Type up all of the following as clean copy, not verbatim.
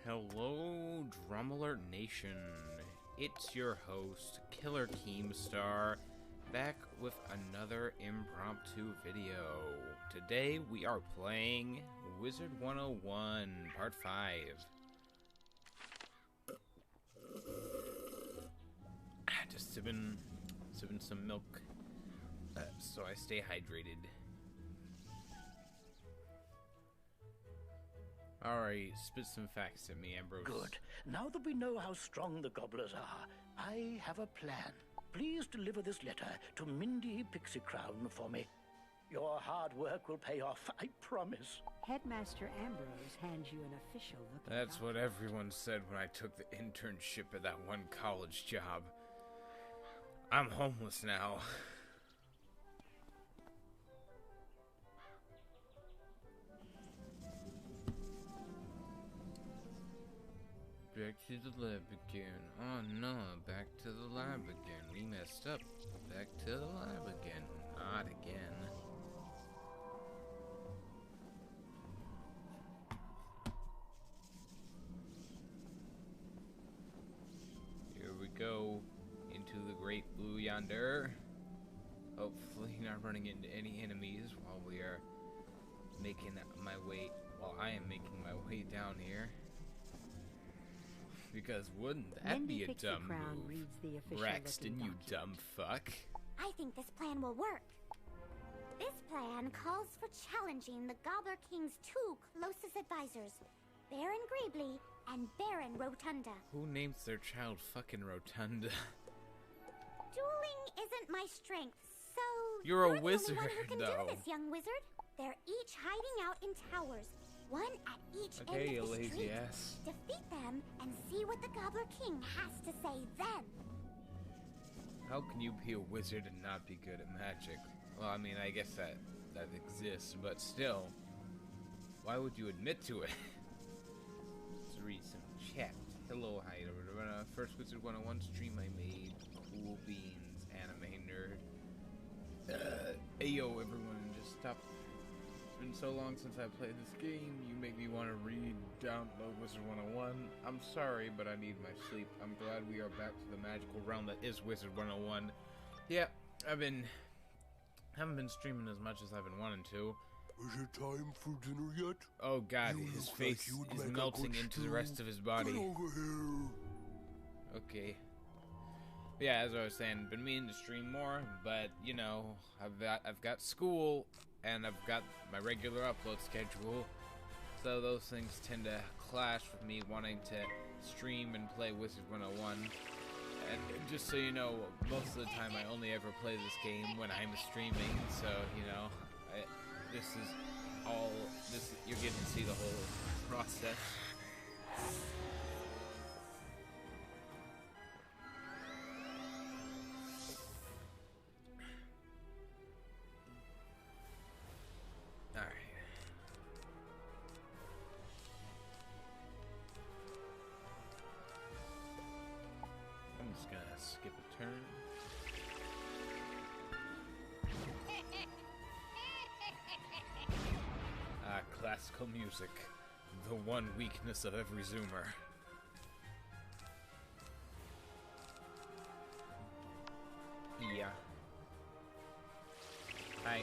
Hello, Drum Alert Nation. It's your host, Killer Keemstar, back with another impromptu video. Today we are playing Wizard 101, Part 5. Just sipping some milk, so I stay hydrated. Alright, spit some facts at me, Ambrose. Good. Now that we know how strong the gobblers are, I have a plan. Please deliver this letter to Mindy Pixie Crown for me. Your hard work will pay off, I promise. Headmaster Ambrose hands you an official looking That's document. what everyone said when I took the internship at that one college job. I'm homeless now. Back to the lab again. Oh no, back to the lab again. We messed up. Back to the lab again. Not again. Here we go. Into the great blue yonder. Hopefully not running into any enemies while we are making my way, while I am making my way down here. Because wouldn't that Mindy be a Pixie dumb Crown move? reads the official Braxton, looking you document. dumb fuck. I think this plan will work. This plan calls for challenging the Gobbler King's two closest advisors, Baron Greebly and Baron Rotunda. Who names their child fucking Rotunda? Dueling isn't my strength, so You're a the only wizard, one who can though. do this, young wizard. They're each hiding out in towers, one at each Okay, end you of the lazy street. ass. Defeat them and see what the Gobbler King has to say then. How can you be a wizard and not be good at magic? Well, I mean, I guess that exists, but still. Why would you admit to it? Let's read some chat. Hello, hi, first Wizard 101 stream I made. Cool beans, anime nerd. Ayo, everyone, just stop. It's been so long since I played this game, you make me want to download Wizard 101. I'm sorry, but I need my sleep. I'm glad we are back to the magical realm that is Wizard 101. Yeah, haven't been streaming as much as I've been wanting to. Is it time for dinner yet? Oh god, You his look face like you'd is make a melting good into the stew. rest of his Get body. over here. Okay. Yeah, as I was saying, been meaning to stream more, but you know, I've got school and I've got my regular upload schedule, so those things tend to clash with me wanting to stream and play Wizard 101. And just so you know, most of the time I only ever play this game when I'm streaming, so you know, you're getting to see the whole process. Alright. I'm just gonna skip a turn. Classical music. The one weakness of every Zoomer. Yeah. Hi.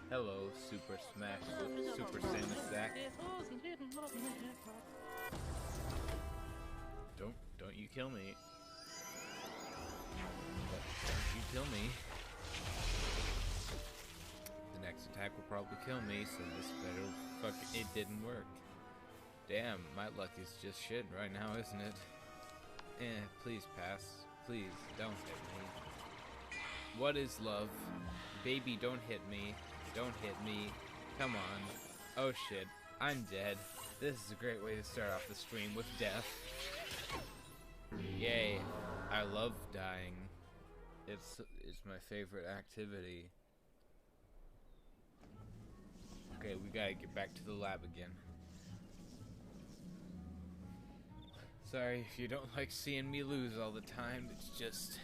Hello, Super Smash, Super Sack. Don't you kill me. Don't you kill me. The next attack will probably kill me, so this better fuck it didn't work. Damn, my luck is just shit right now, isn't it? Please pass. Please, don't hit me. What is love? Baby, don't hit me. Don't hit me. Come on. Oh shit. I'm dead. This is a great way to start off the stream with death. Yay. I love dying. It's my favorite activity. Okay, we gotta get back to the lab again. Sorry if you don't like seeing me lose all the time, it's just...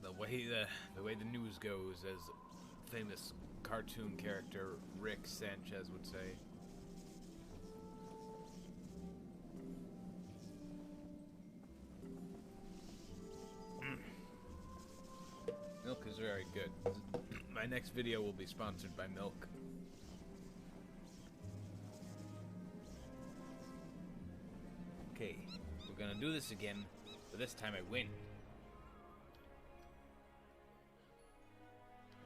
the way the news goes, as famous cartoon character Rick Sanchez would say. Milk is very good. My next video will be sponsored by milk. Okay, we're gonna do this again, but this time I win.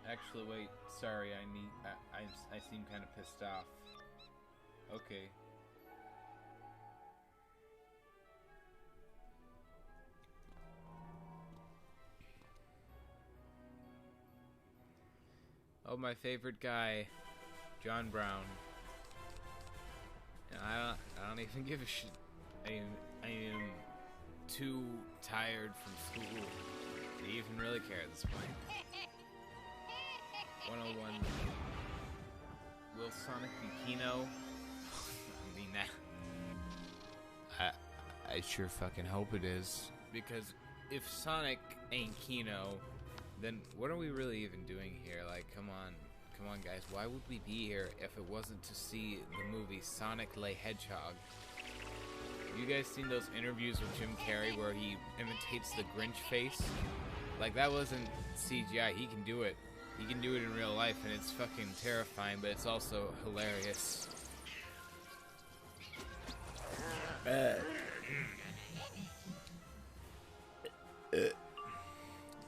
Actually, wait. Sorry, I seem kind of pissed off. Okay. Oh, my favorite guy, John Brown. And I don't even give a shit. I am too tired from school to even really care at this point. 101. Will Sonic be Kino? I mean, I sure fucking hope it is. Because if Sonic ain't Kino, then what are we really even doing here? Like, come on guys, why would we be here if it wasn't to see the movie Sonic Le Hedgehog? You guys seen those interviews with Jim Carrey where he imitates the Grinch face? Like, that wasn't CGI, he can do it. He can do it in real life, and it's fucking terrifying, but it's also hilarious.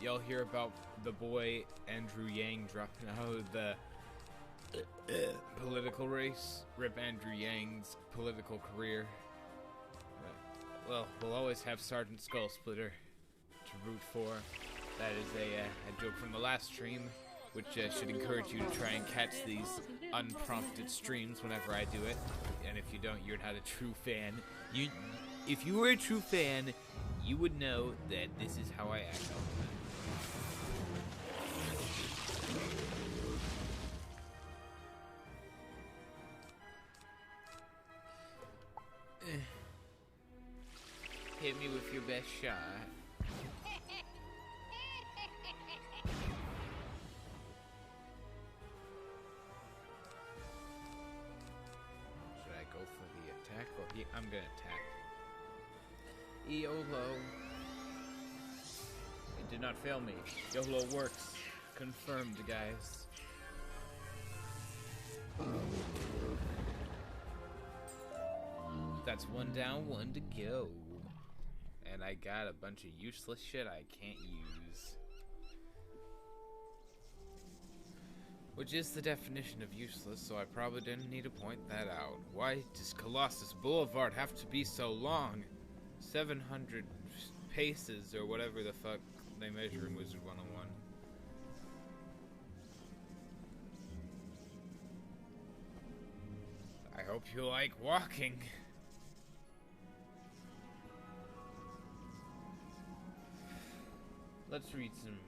Y'all hear about the boy Andrew Yang dropping out of the political race? Rip Andrew Yang's political career. Well, we'll always have Sergeant Skullsplitter to root for. That is a joke from the last stream, which should encourage you to try and catch these unprompted streams whenever I do it. And if you don't, you're not a true fan. If you were a true fan, you would know that this is how I act all the time. Hit me with your best shot. Should I go for the attack or I'm gonna attack. YOLO. It did not fail me. YOLO works. Confirmed, guys. That's one down, one to go. And I got a bunch of useless shit I can't use. Which is the definition of useless, so I probably didn't need to point that out. Why does Colossus Boulevard have to be so long? 700 paces, or whatever the fuck they measure in Wizard 101. I hope you like walking. Let's read some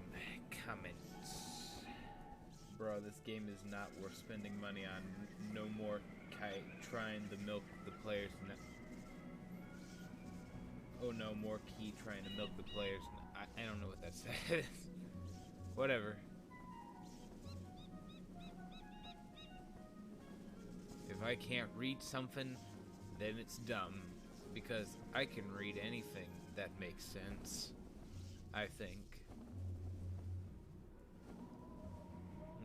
comments. Bro, this game is not worth spending money on. No more trying to milk the players. Oh no, more key trying to milk the players. I don't know what that says. Whatever. If I can't read something, then it's dumb. Because I can read anything that makes sense. I think.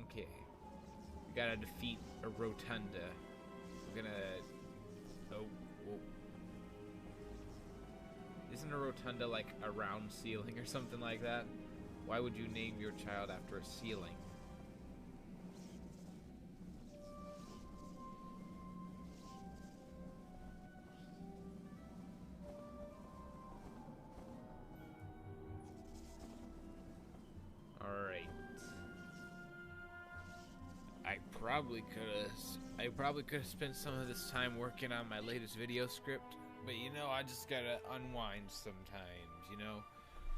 Okay. We gotta defeat a rotunda. We're gonna... Oh, whoa. Isn't a rotunda like a round ceiling or something like that? Why would you name your child after a ceiling? I probably could have spent some of this time working on my latest video script, but you know, I just gotta unwind sometimes, you know?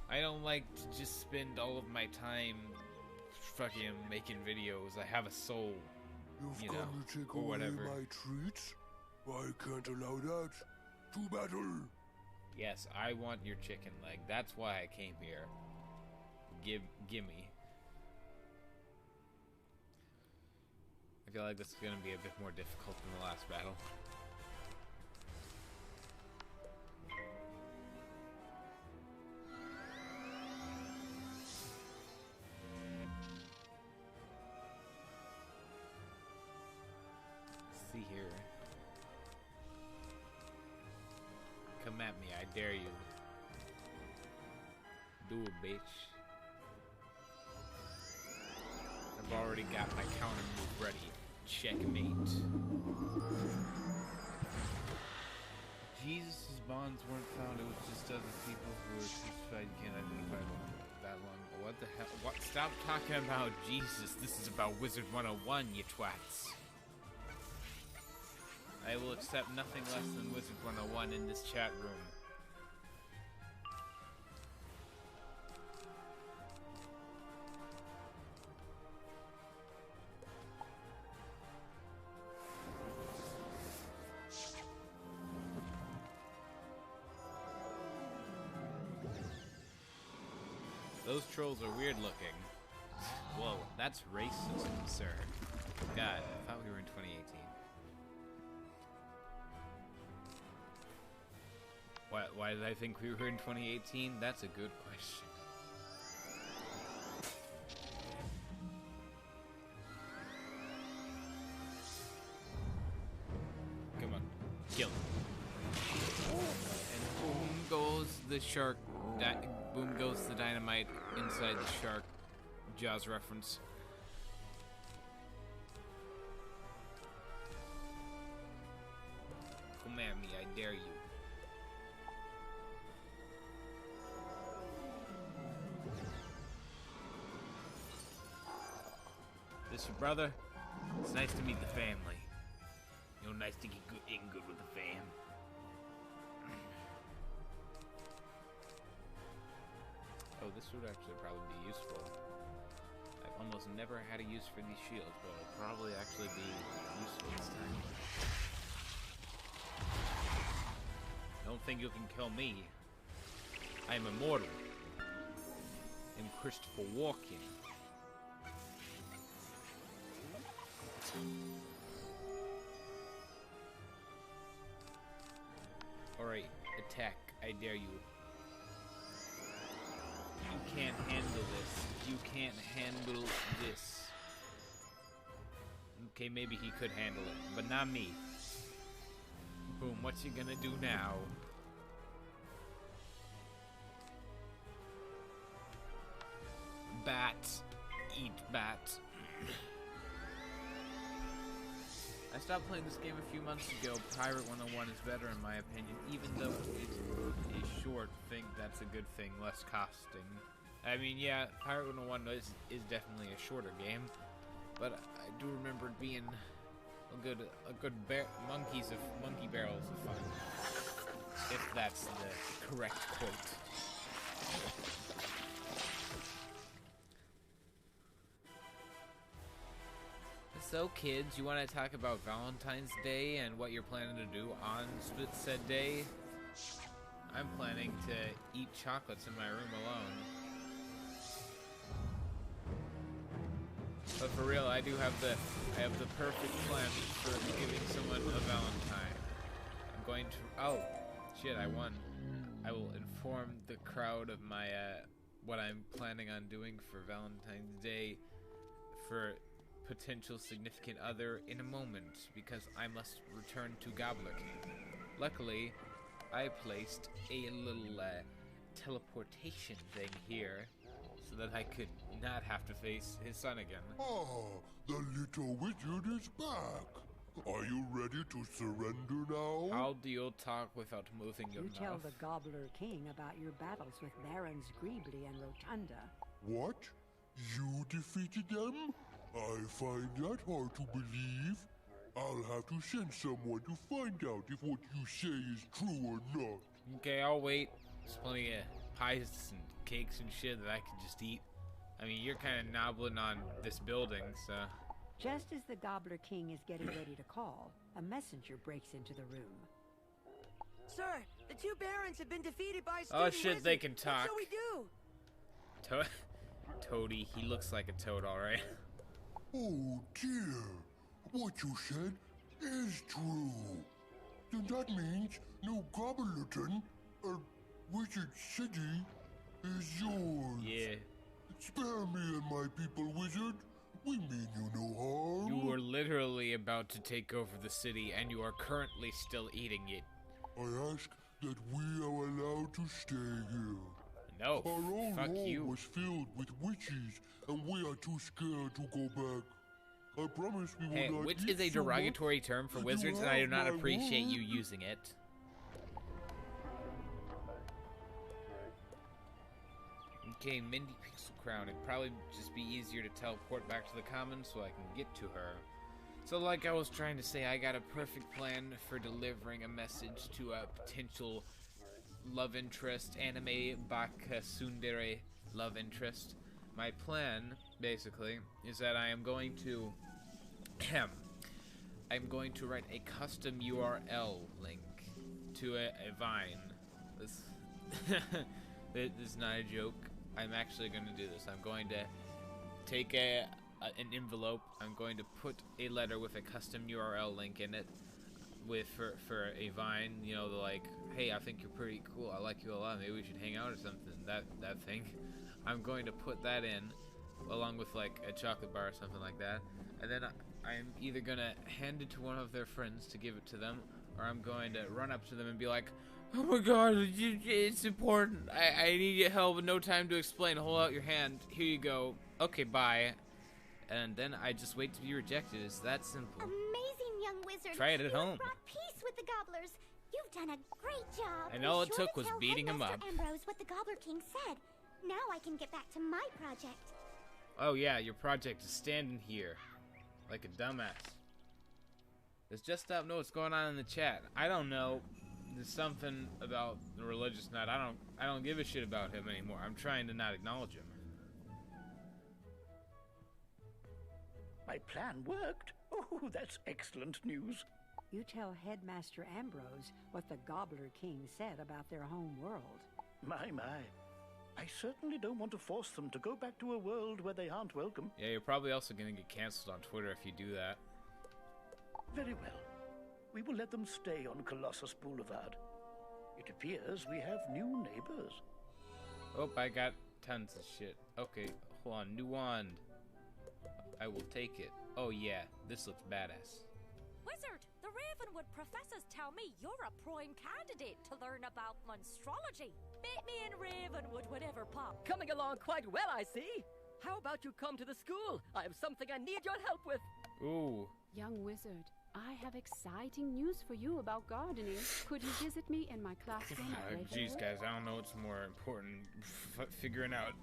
I don't like to just spend all of my time fucking making videos. I have a soul, You've you know, come to take or away whatever. my treats? I can't allow that. To battle! Yes, I want your chicken leg. That's why I came here. Gimme. feel like this is gonna be a bit more difficult than the last battle. Let's see here. Come at me, I dare you. Do it, bitch. I've already got my counter move ready. Checkmate. Jesus' bonds weren't found. It was just other people who were crucified. You can't identify them that long. What the hell? What? Stop talking about Jesus. This is about Wizard 101, you twats. I will accept nothing less than Wizard 101 in this chat room. Those trolls are weird looking. Whoa, that's racism, sir. God, I thought we were in 2018. Why did I think we were in 2018? That's a good question. Come on, kill him. And boom goes the shark. Boom goes the dynamite inside the shark. Jaws reference. Come at me, I dare you. This your brother? It's nice to meet the family. You know, nice to get in good with the fam. Oh, this would actually probably be useful. I've almost never had a use for these shields, but it'll probably actually be useful this time. Don't think you can kill me. I am immortal. I'm Christopher Walken. Alright, attack. I dare you. You can't handle this. You can't handle this. Okay, maybe he could handle it, but not me. Boom, what's he gonna do now? Bat. Eat bat. I stopped playing this game a few months ago. Pirate 101 is better in my opinion, even though it's a short thing. That's a good thing, less costing. I mean, yeah, Pirate 101 is definitely a shorter game, but I do remember it being a good monkey barrels of fun, if that's the correct quote. So kids, you want to talk about Valentine's Day and what you're planning to do on said day? I'm planning to eat chocolates in my room alone. But for real, I have the perfect plan for giving someone a Valentine. I'm going to, oh, shit, I won. I will inform the crowd of my, what I'm planning on doing for Valentine's Day for potential significant other in a moment, because I must return to Gobbler King. Luckily, I placed a little teleportation thing here so that I could not have to face his son again. Ah, the little wizard is back. Are you ready to surrender now? How do you talk without moving your mouth? You tell the Gobbler King about your battles with Barons Greebly and Rotunda. What? You defeated them? I find that hard to believe. I'll have to send someone to find out if what you say is true or not. Okay, I'll wait. There's plenty of pies and cakes and shit that I could just eat. I mean, you're kind of nobbling on this building, so... Just as the Gobbler King is getting ready to call, a messenger breaks into the room. Sir, the two barons have been defeated by Oh shit, they can talk. What shall we do? Toady, he looks like a toad, alright. Oh dear. what you said is true. Then that means New Gobblerton, Wizard City, is yours. Yeah. Spare me and my people, Wizard. We mean you no harm. You were literally about to take over the city, and you are currently still eating it. I ask that we are allowed to stay here. No, Our old fuck home you. was filled with witches, and we are too scared to go back. I promise we will Hey, not witch eat is a so much derogatory term for that you wizards, and I do have not my appreciate you word. using it. Okay, Mindy Pixel Crown. It'd probably just be easier to teleport back to the commons so I can get to her. So like I was trying to say, I got a perfect plan for delivering a message to a potential love interest, anime baka tsundere love interest. My plan, basically, is that I am going to I'm going to write a custom URL link to a Vine. This this is not a joke. I'm actually going to do this. I'm going to take an envelope. I'm going to put a letter with a custom URL link in it, with for a Vine. You know, like, hey, I think you're pretty cool. I like you a lot. Maybe we should hang out or something. That thing. I'm going to put that in, along with like a chocolate bar or something like that, and then I'm either gonna hand it to one of their friends to give it to them, or I'm going to run up to them and be like, oh my god, it's important. I need your help and no time to explain. Hold out your hand. Here you go. Okay, bye. And then I just wait to be rejected. It's that simple. Amazing, young wizard. Try it at You home. brought peace with the gobblers. You've done a great job. And all Be it sure took to was tell beating him Headmaster up. Ambrose what the Gobbler King said. Now I can get back to my project. Oh yeah, your project is standing here like a dumbass. Does Just Stop know what's going on in the chat? I don't know. There's something about the religious nut. I don't give a shit about him anymore. I'm trying to not acknowledge him. My plan worked. Oh, that's excellent news. You tell Headmaster Ambrose what the Gobbler King said about their home world. My. I certainly don't want to force them to go back to a world where they aren't welcome. Yeah, you're probably also gonna get canceled on Twitter if you do that. Very well. We will let them stay on Colossus Boulevard. It appears we have new neighbors. Oh, I got tons of shit. Okay, hold on. New wand. I will take it. Oh yeah, this looks badass. Wizard, the Ravenwood professors tell me you're a prime candidate to learn about monstrology. Meet me in Ravenwood whenever pop. Coming along quite well, I see. How about you come to the school? I have something I need your help with. Ooh. Young wizard, I have exciting news for you about gardening. Could you visit me in my classroom at Jeez, Ravenwood? guys, I don't know what's more important. Figuring out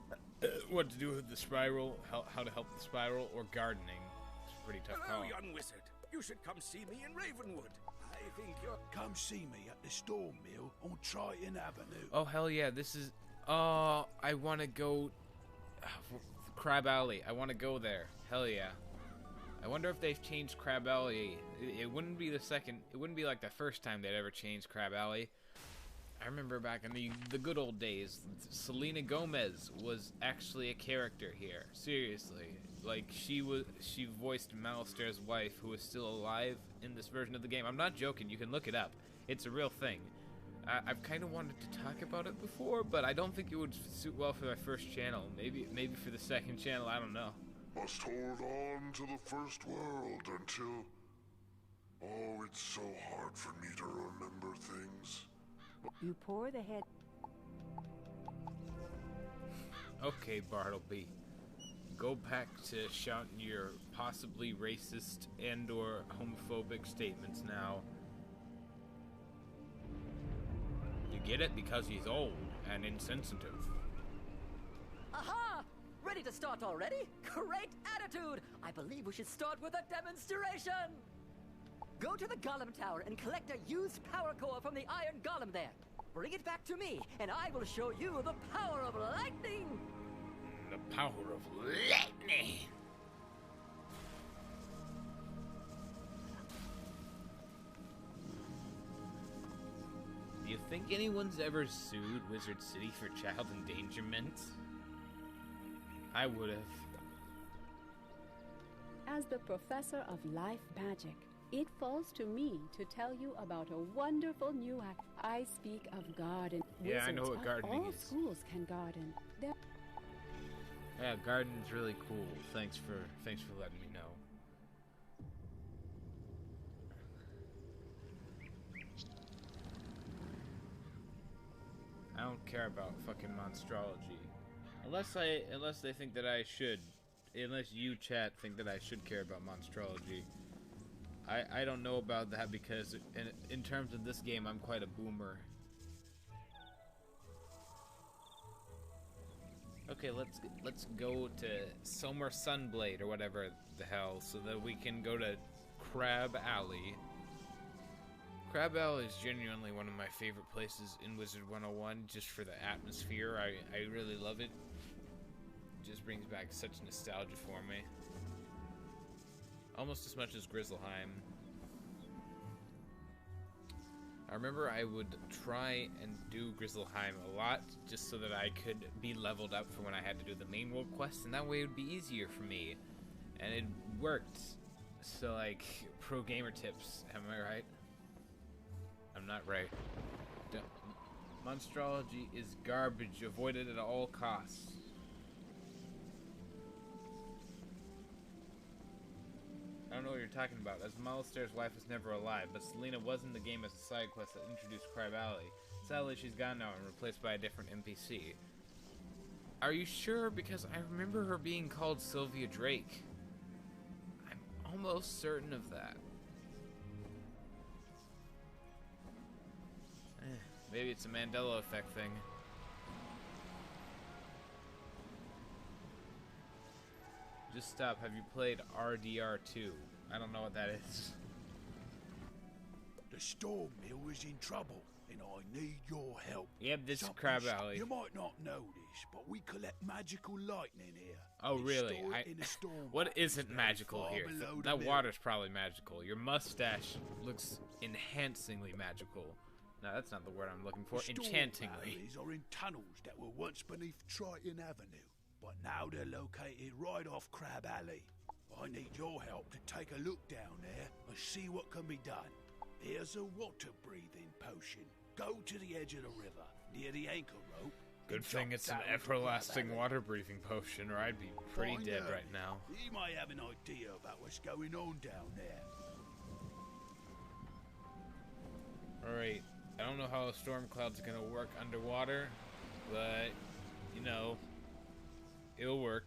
what to do with the spiral, how to help the spiral, or gardening. It's a pretty tough Hello, call. young wizard. You should come see me in Ravenwood. I think you're... Come see me at the Storm Mill on Triton Avenue. Oh, hell yeah, this is... Oh, I want to go... Crab Alley. I want to go there. Hell yeah. I wonder if they've changed Crab Alley. It wouldn't be the second... It wouldn't be like the first time they'd ever changed Crab Alley. I remember back in the good old days, Selena Gomez was actually a character here. Seriously. Like, she voiced Malister's wife, who is still alive in this version of the game. I'm not joking. You can look it up. It's a real thing. I've kind of wanted to talk about it before, but I don't think it would suit well for my first channel. Maybe for the second channel. I don't know. Must hold on to the first world until... Oh, it's so hard for me to remember things. You pour the head... Okay, Bartleby. Go back to shouting your possibly racist and or homophobic statements now. You get it? Because he's old and insensitive. Aha! Ready to start already? Great attitude! I believe we should start with a demonstration! Go to the Golem Tower and collect a used power core from the Iron Golem there. Bring it back to me, and I will show you the power of lightning! The power of lightning! Do you think anyone's ever sued Wizard City for child endangerment? I would have. as the professor of life magic, it falls to me to tell you about a wonderful new act. I speak of garden. Yeah, I know Wizards what of gardening all is. schools can garden. There Yeah, gardening's really cool. Thanks for letting me know. I don't care about fucking monstrology. Unless they think that I should. Unless you, chat, think that I should care about monstrology. I don't know about that because in terms of this game, I'm quite a boomer. Okay, let's go to Somer Sunblade or whatever the hell, so that we can go to Crab Alley. Crab Alley is genuinely one of my favorite places in Wizard 101, just for the atmosphere. I really love it. It just brings back such nostalgia for me. Almost as much as Grizzleheim. I remember I would try and do Grizzleheim a lot, just so that I could be leveled up for when I had to do the main world quest, and that way it would be easier for me. And it worked. So, like, pro gamer tips, am I right? I'm not right. Monstrology is garbage. Avoid it at all costs. I don't know what you're talking about, as Malistair's wife is never alive, but Selena was in the game as a side quest that introduced Crab Alley. Sadly, she's gone now and replaced by a different NPC. Are you sure? Because I remember her being called Sylvia Drake. I'm almost certain of that. Maybe it's a Mandela effect thing. Just stop. Have you played RDR2? I don't know what that is. The storm mill is in trouble, and I need your help. Yep, this is Something Crab Alley. You might not know this, but we collect magical lightning here. Oh, and really? store it in a storm What vault isn't very magical far here? below the That mill. water's probably magical. Your mustache looks enhancingly magical. No, that's not the word I'm looking for. The storm Enchantingly. valleys are in tunnels that were once beneath Triton Avenue, but now they're located right off Crab Alley. I need your help to take a look down there and see what can be done. Here's a water-breathing potion. Go to the edge of the river, near the anchor rope. Good and thing drop it's an down into everlasting Crab Alley. water-breathing potion, or I'd be pretty Find dead her. right now. He may have an idea about what's going on down there. Alright, I don't know how a storm cloud's gonna work underwater, but, you know, it'll work.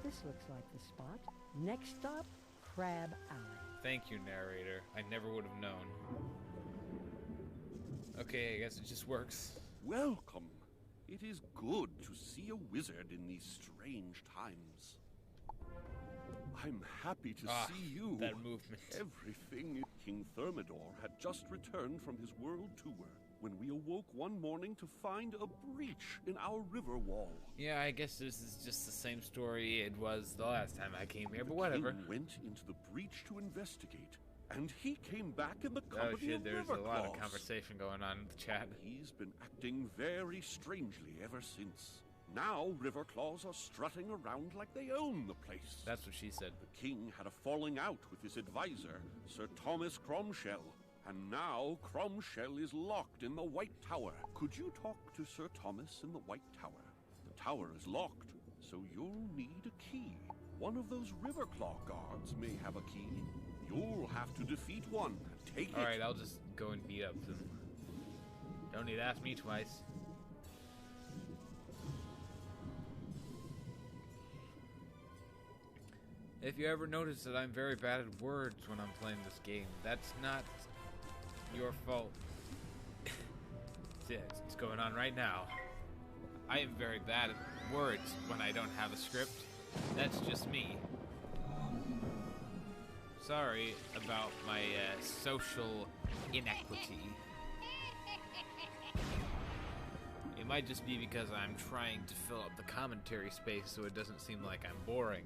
This looks like the spot. Next stop, Crab Alley. Thank you, narrator. I never would have known. Okay, I guess it just works. Welcome. It is good to see a wizard in these strange times. I'm happy to see you. That movement. Everything. King Thermidor had just returned from his world tour when we awoke one morning to find a breach in our river wall. Yeah, I guess this is just the same story it was the last time I came here, but whatever. The king went into the breach to investigate, and he came back in the Oh company shit, of there's a lot of Riverclaws. conversation going on in the chat. He's been acting very strangely ever since. Now Riverclaws are strutting around like they own the place. That's what she said. The king had a falling out with his advisor, Sir Thomas Cromshell, and now Cromshell is locked in the White Tower. Could you talk to Sir Thomas in the White Tower? The tower is locked, so you'll need a key. One of those Riverclaw guards may have a key. You'll have to defeat one. Take it. Alright, I'll just go and beat up them. Don't need to ask me twice. If you ever notice that I'm very bad at words when I'm playing this game, that's not your fault. Yeah, it's going on right now. I am very bad at words when I don't have a script. That's just me. Sorry about my social inequity. It might just be because I'm trying to fill up the commentary space so it doesn't seem like I'm boring.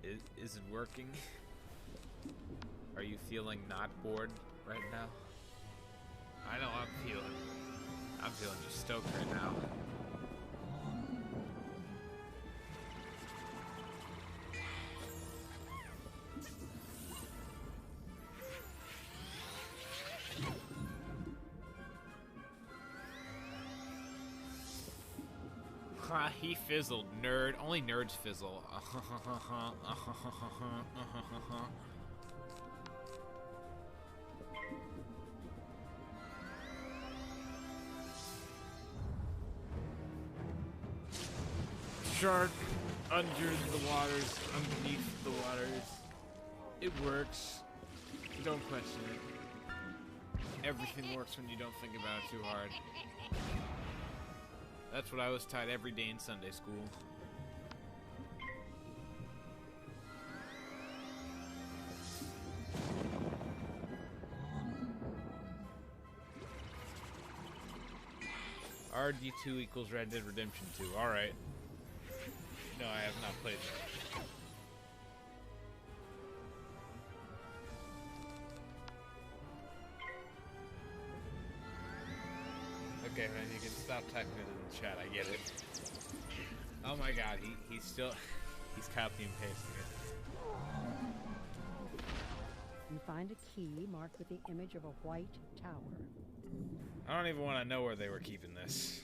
Is it working? Are you feeling not bored right now? I know I'm feeling just stoked right now. He fizzled, nerd. Only nerds fizzle. Shark under the waters, underneath the waters. It works. Don't question it. Everything works when you don't think about it too hard. That's what I was taught every day in Sunday school. RD2 equals Red Dead Redemption 2. Alright. No, I have not played that. Okay, man, you can stop typing it in the chat, I get it. Oh my god, he's still... he's copying and pasting it. You find a key marked with the image of a white tower. I don't even want to know where they were keeping this.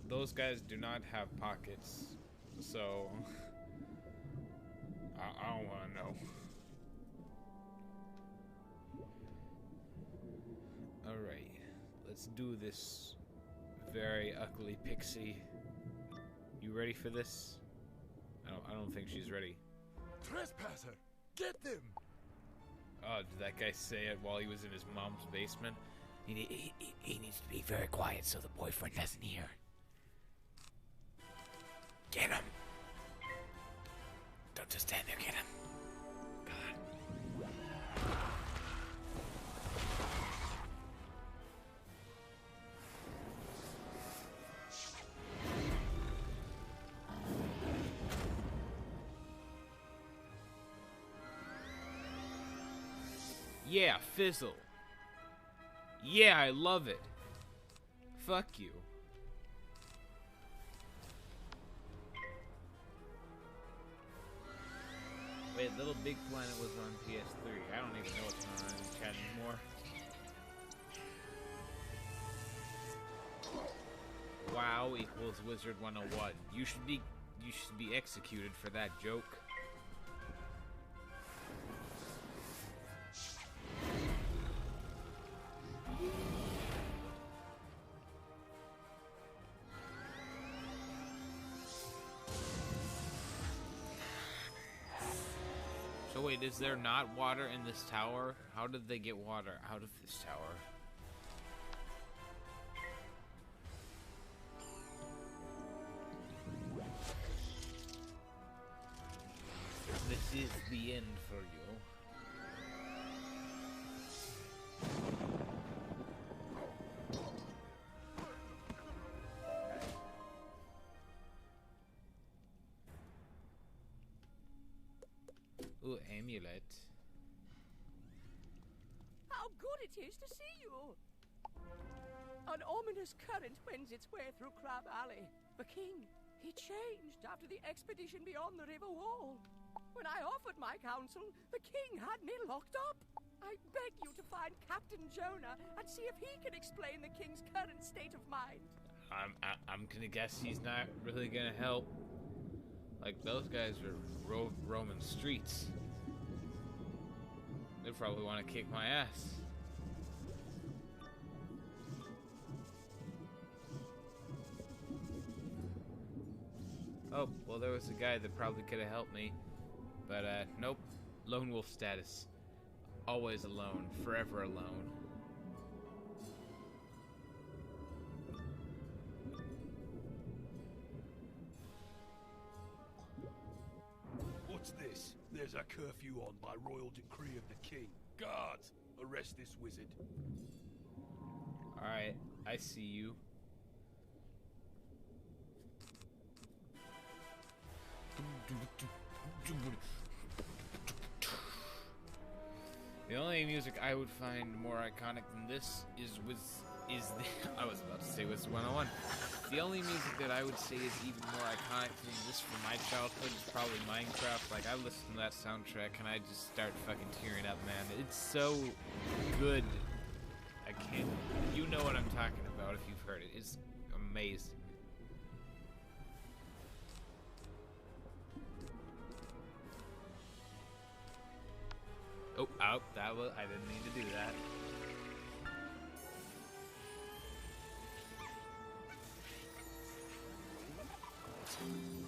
Those guys do not have pockets, so... I don't want to know. Alright, let's do this very ugly pixie. You ready for this? I don't think she's ready. Trespasser! Get them! Oh, did that guy say it while he was in his mom's basement? He needs to be very quiet so the boyfriend doesn't hear. Get him! Don't just stand there, get him. God. Yeah, fizzle. Yeah, I love it. Fuck you. Wait, Little Big Planet was on PS3. I don't even know what's going on in the chat anymore. WoW equals Wizard 101. You should be executed for that joke. So wait, is there not water in this tower? How did they get water out of this tower? This is the end for you. Ooh, amulet. How good it is to see you! An ominous current wends its way through Crab Alley. The king, he changed after the expedition beyond the river wall. When I offered my counsel, the king had me locked up. I beg you to find Captain Jonah and see if he can explain the king's current state of mind. I'm gonna guess he's not really gonna help. Like, those guys are roaming streets. They probably want to kick my ass. Oh, well, there was a guy that probably could have helped me. But, nope. Lone wolf status. Always alone. Forever alone. What's this? There's a curfew on by royal decree of the king. Guards, arrest this wizard. Alright, I see you. The only music I would find more iconic than this is the I was about to say Wizard 101. The only music that I would say is even more iconic than this from my childhood is probably Minecraft. Like, I listen to that soundtrack and I just start fucking tearing up, man. It's so good. can't. You know what I'm talking about if you've heard it. It's amazing. Oh, that was. I didn't mean to do that.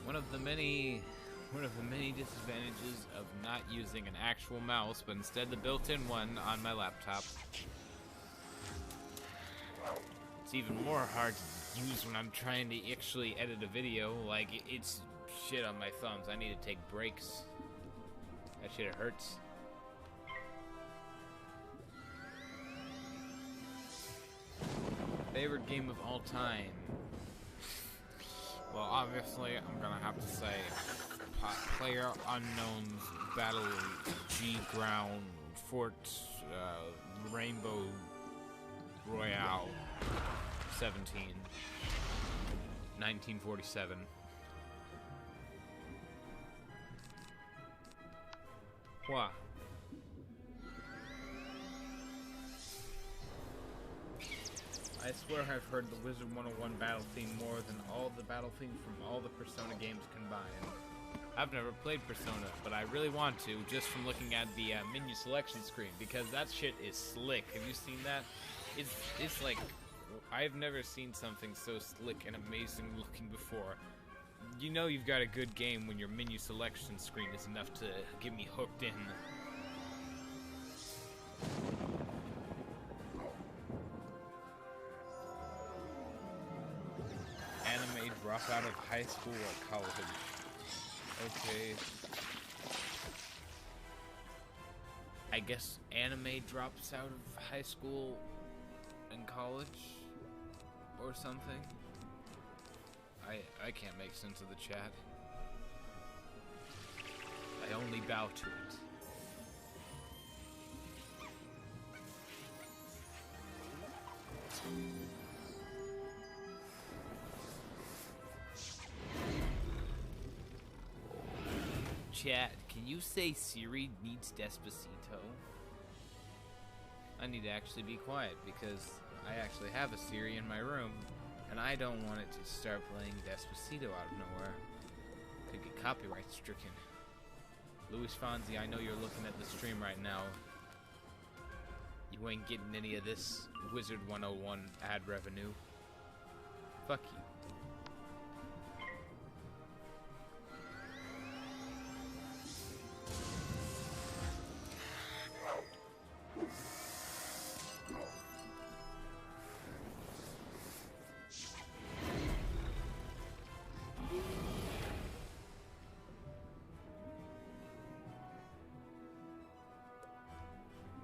One of the many disadvantages of not using an actual mouse, but instead the built-in one on my laptop. It's even more hard to use when I'm trying to actually edit a video. Like, it's shit on my thumbs. I need to take breaks. That shit hurts. Favorite game of all time? Well, obviously, I'm gonna have to say Player Unknown's Battle G Ground Fort Rainbow Royale 1947. What? I swear I've heard the Wizard 101 battle theme more than all the battle themes from all the Persona games combined. I've never played Persona, but I really want to, just from looking at the menu selection screen, because that shit is slick. Have you seen that? It's like, I've never seen something so slick and amazing looking before. You know you've got a good game when your menu selection screen is enough to get me hooked in. Anime drop out of high school or college. Okay. I guess anime drops out of high school and college or something. I can't make sense of the chat. I only bow to it. Chat, can you say Siri needs Despacito? I need to actually be quiet because I actually have a Siri in my room and I don't want it to start playing Despacito out of nowhere. Could get copyright stricken. Luis Fonzi, I know you're looking at the stream right now. You ain't getting any of this Wizard 101 ad revenue. Fuck you.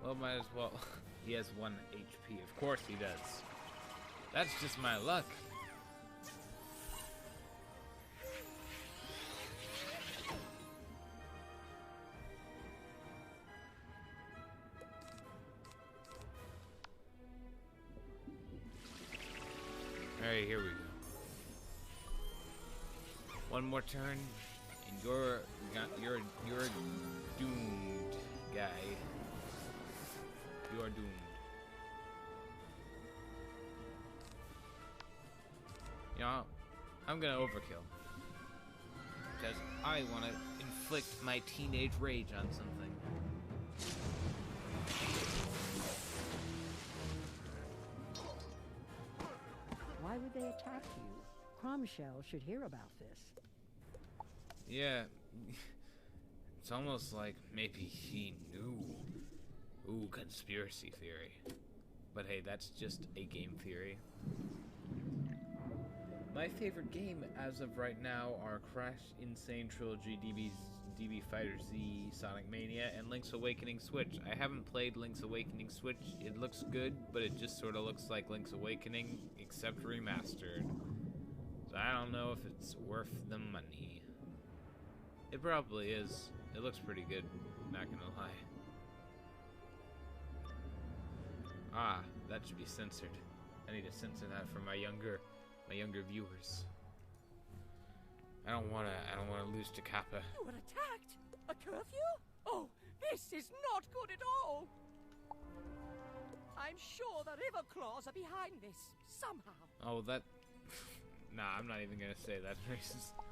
Well, might as well. He has 1 HP. Of course he does. That's just my luck. Alright, here we go. One more turn, and you're doomed, guy. You are doomed. You know, I'm gonna overkill. Because I want to inflict my teenage rage on something. Why would they attack you? Cromshell should hear about this. Yeah. It's almost like maybe he knew. Ooh, conspiracy theory. But hey, that's just a game theory. My favorite game as of right now are Crash Insane Trilogy, DB Fighter Z, Sonic Mania, and Link's Awakening Switch. I haven't played Link's Awakening Switch. It looks good, but it just sort of looks like Link's Awakening, except remastered. So I don't know if it's worth the money. It probably is. It looks pretty good, not gonna lie. Ah, that should be censored. I need to censor that for my younger viewers. I don't wanna lose to Kappa. You were attacked? A curfew? Oh, this is not good at all! I'm sure the River Claws are behind this, somehow. Oh, that... Nah, I'm not even gonna say that.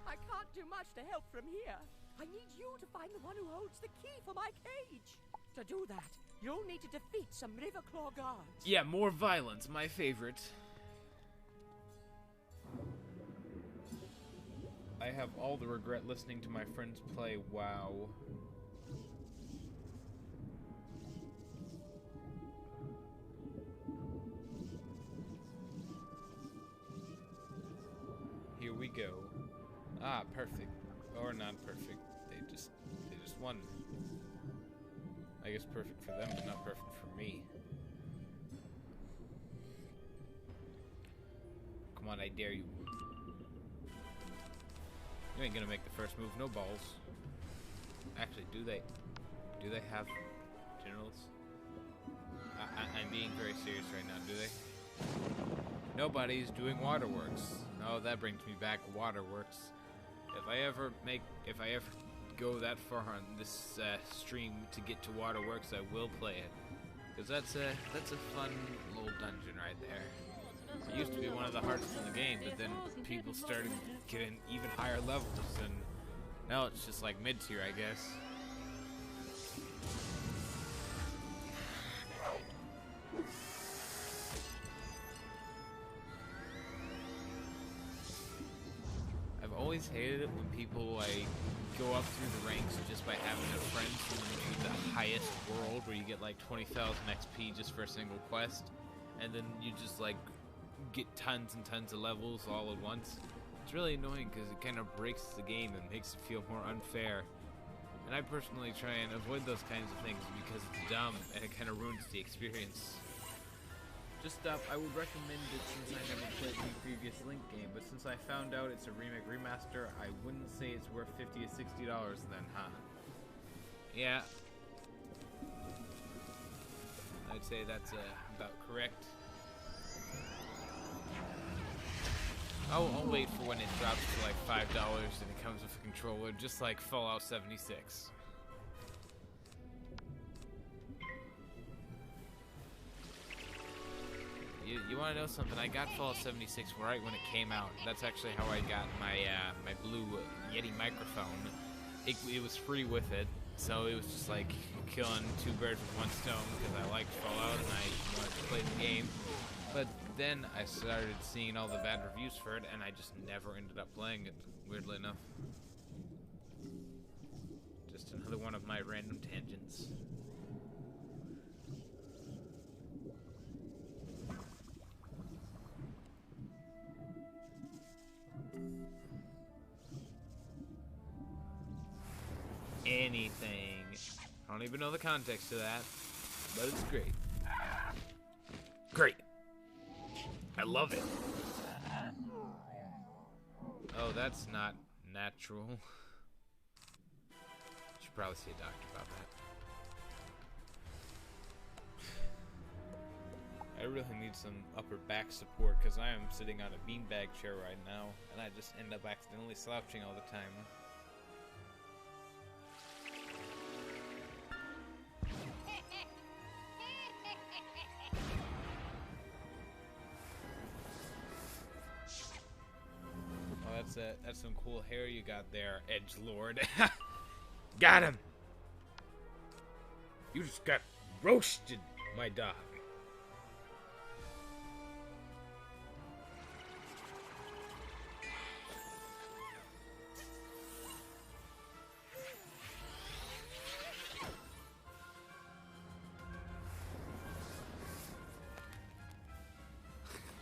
I can't do much to help from here. I need you to find the one who holds the key for my cage. To do that, you'll need to defeat some River Claw guards. Yeah, more violence, my favorite. I have all the regret listening to my friends play WoW. Here we go. Ah, perfect. Or not perfect. They just won. I guess perfect for them, but not perfect for me. Come on, I dare you. You ain't gonna make the first move, no balls. Actually, do they have generals? I'm being very serious right now, do they? Nobody's doing waterworks. Oh, that brings me back, waterworks. If I ever go that far on this stream to get to waterworks, I will play it. Because that's a fun little dungeon right there. It used to be one of the hardest in the game, but then people started getting even higher levels, and now it's just like mid-tier, I guess. I've always hated it when people like go up through the ranks just by having a friend from the highest world where you get like 20,000 XP just for a single quest, and then you just like get tons and tons of levels all at once. It's really annoying because it kind of breaks the game and makes it feel more unfair. And I personally try and avoid those kinds of things because it's dumb and it kind of ruins the experience. Just I would recommend it since I never played the previous Link game, but since I found out it's a remake remaster, I wouldn't say it's worth $50 to $60 then, huh? Yeah. I'd say that's about correct. I'll wait for when it drops to like $5 and it comes with a controller, just like Fallout 76. You want to know something? I got Fallout 76 right when it came out. That's actually how I got my my blue Yeti microphone. It was free with it, so it was just like killing two birds with one stone because I liked Fallout and I wanted to play the game. But then I started seeing all the bad reviews for it, and I just never ended up playing it, weirdly enough. Just another one of my random tangents. Anything. I don't even know the context to that, but it's great. Great. I love it. Oh, that's not natural. Should probably see a doctor about that. I really need some upper back support because I am sitting on a beanbag chair right now, and I just end up accidentally slouching all the time. That's some cool hair you got there, Edgelord. Got him! You just got roasted, my dog.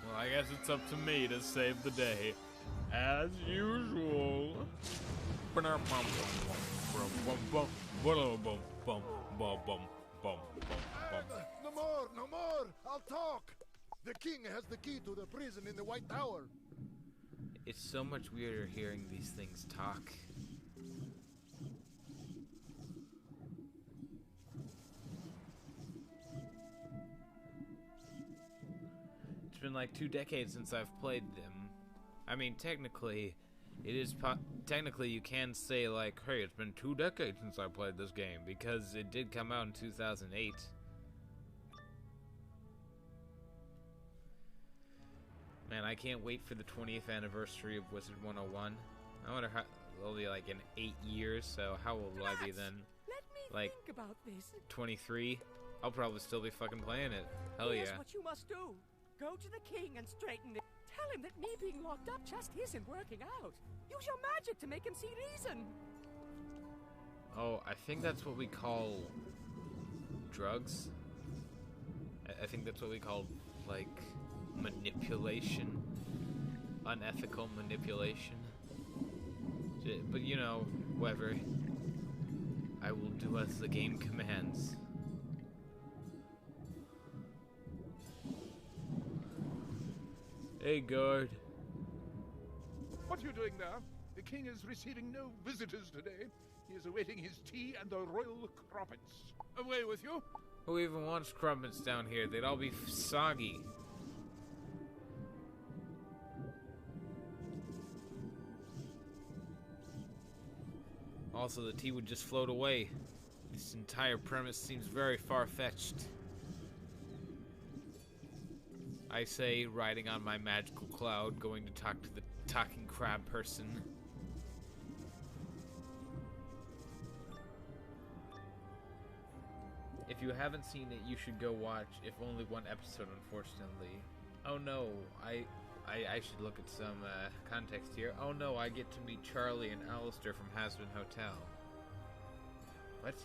Well, I guess it's up to me to save the day. As usual. No more, I'll talk. The king has the key to the prison in the White Tower. It's so much weirder hearing these things talk. It's been like 2 decades since I've played them. I mean, technically, it is technically you can say like, hey, it's been 2 decades since I played this game because it did come out in 2008. Man, I can't wait for the 20th anniversary of Wizard 101. I wonder how it'll be like in 8 years. So how old will I be then? Let me Like think about this. 23. I'll probably still be fucking playing it. Hell Here's yeah. what you must do. Go to the king and straighten it. Tell him that me being locked up just isn't working out. Use your magic to make him see reason. Oh, I think that's what we call drugs. I think that's what we call, like, manipulation. Unethical manipulation. But you know, whatever. I will do as the game commands. Hey, guard. What are you doing there? The king is receiving no visitors today. He is awaiting his tea and the royal crumpets. Away with you. Who even wants crumpets down here? They'd all be soggy. Also, the tea would just float away. This entire premise seems very far-fetched. I say, riding on my magical cloud, going to talk to the talking crab person. If you haven't seen it, you should go watch, if only one episode, unfortunately. Oh no, I should look at some context here. Oh no, I get to meet Charlie and Alistair from Hasbin Hotel. What?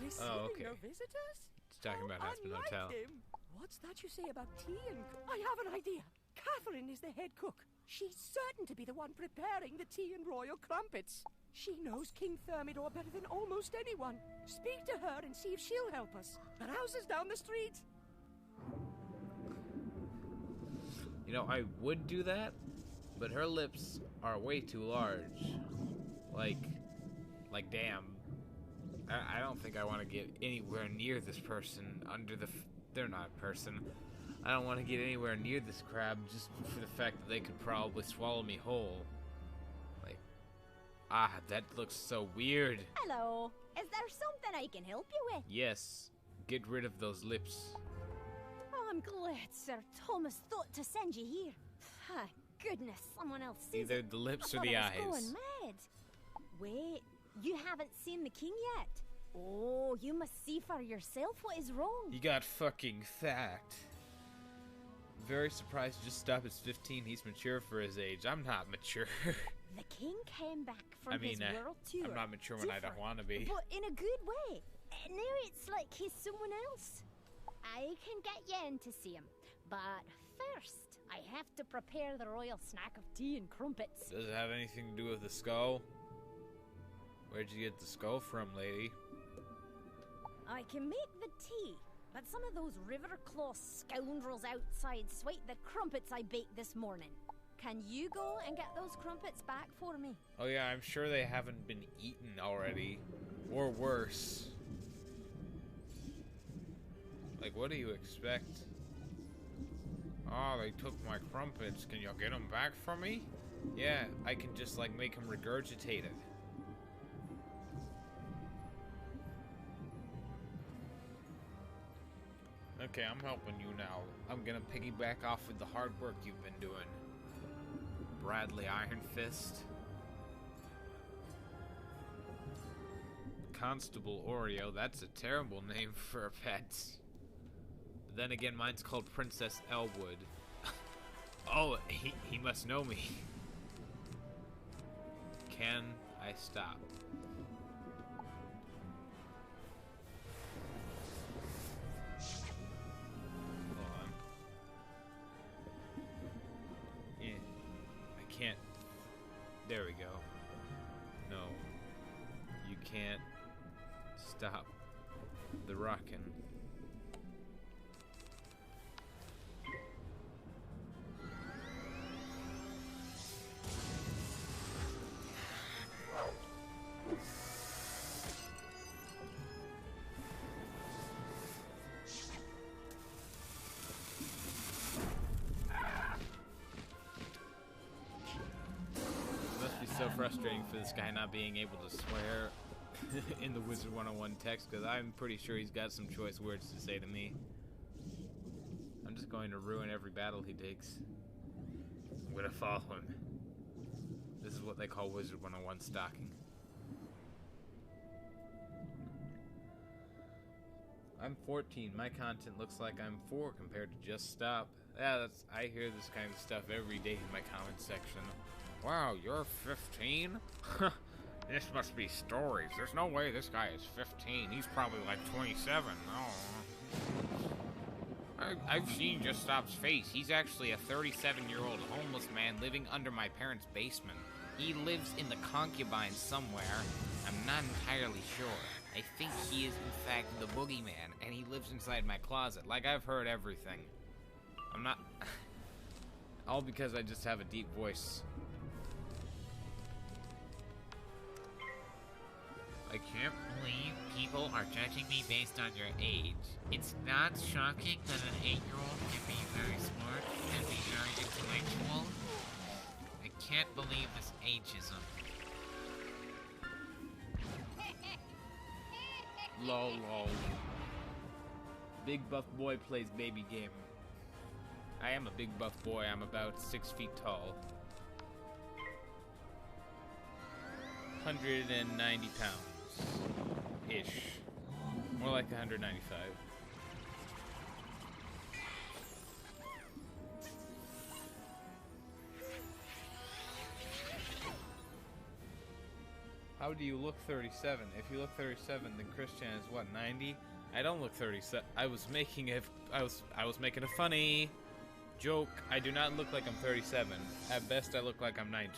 Receiving Oh, okay. no visitors? It's talking about Hasbin Unlike Hotel. him. What's that you say about tea and... I have an idea. Catherine is the head cook. She's certain to be the one preparing the tea and royal crumpets. She knows King Thermidor better than almost anyone. Speak to her and see if she'll help us. Her house is down the street. You know, I would do that, but her lips are way too large. Like damn. I don't think I want to get anywhere near this person under the... They're not a person. I don't want to get anywhere near this crab just for the fact that they could probably swallow me whole. Like, that looks so weird. Hello. Is there something I can help you with? Yes, get rid of those lips. Oh, I'm glad Sir Thomas thought to send you here. Ah, goodness, someone else sees Either it. the lips I or thought the I eyes. was going mad. Wait, you haven't seen the king yet? Oh, you must see for yourself what is wrong. You got fucking fat. Very surprised he just stopped at 15. He's mature for his age. I'm not mature. The king came back from his world tour. I'm not mature when I don't want to be. But in a good way. Now it's like he's someone else. I can get you in to see him. But first, I have to prepare the royal snack of tea and crumpets. Does it have anything to do with the skull? Where'd you get the skull from, lady? I can make the tea, but some of those Riverclaw scoundrels outside swiped the crumpets I baked this morning. Can you go and get those crumpets back for me? Oh yeah, I'm sure they haven't been eaten already. Or worse. Like, what do you expect? Oh, they took my crumpets. Can you get them back for me? Yeah, I can just, like, make them regurgitate it. Okay, I'm helping you now. I'm gonna piggyback off with the hard work you've been doing. Bradley Iron Fist. Constable Oreo, that's a terrible name for a pet. But then again, mine's called Princess Elwood. Oh, he must know me. Can I stop? Can't. There we go. No. You can't stop the rockin'. So frustrating for this guy not being able to swear in the Wizard 101 text, because I'm pretty sure he's got some choice words to say to me. I'm just going to ruin every battle he takes. I'm gonna follow him. This is what they call Wizard 101 stalking. I'm 14. My content looks like I'm 4 compared to Just Stop. Yeah, I hear this kind of stuff every day in my comment section. Wow, you're 15? This must be stories. There's no way this guy is 15. He's probably like 27. Oh. I've seen Just Stop's face. He's actually a 37-year-old homeless man living under my parents' basement. He lives in the concubine somewhere. I'm not entirely sure. I think he is, in fact, the boogeyman, and he lives inside my closet. Like, I've heard everything. I'm not... All because I just have a deep voice. I can't believe people are judging me based on your age. It's not shocking that an 8-year-old can be very smart and be very intellectual. I can't believe this ageism. Lol, lol. Big buff boy plays baby game. I am a big buff boy. I'm about 6 feet tall. 190 pounds. Ish. More like 195. How do you look 37? If you look 37, then Christian is what, 90? I don't look 37. I was making a funny joke. I do not look like I'm 37. At best, I look like I'm 19.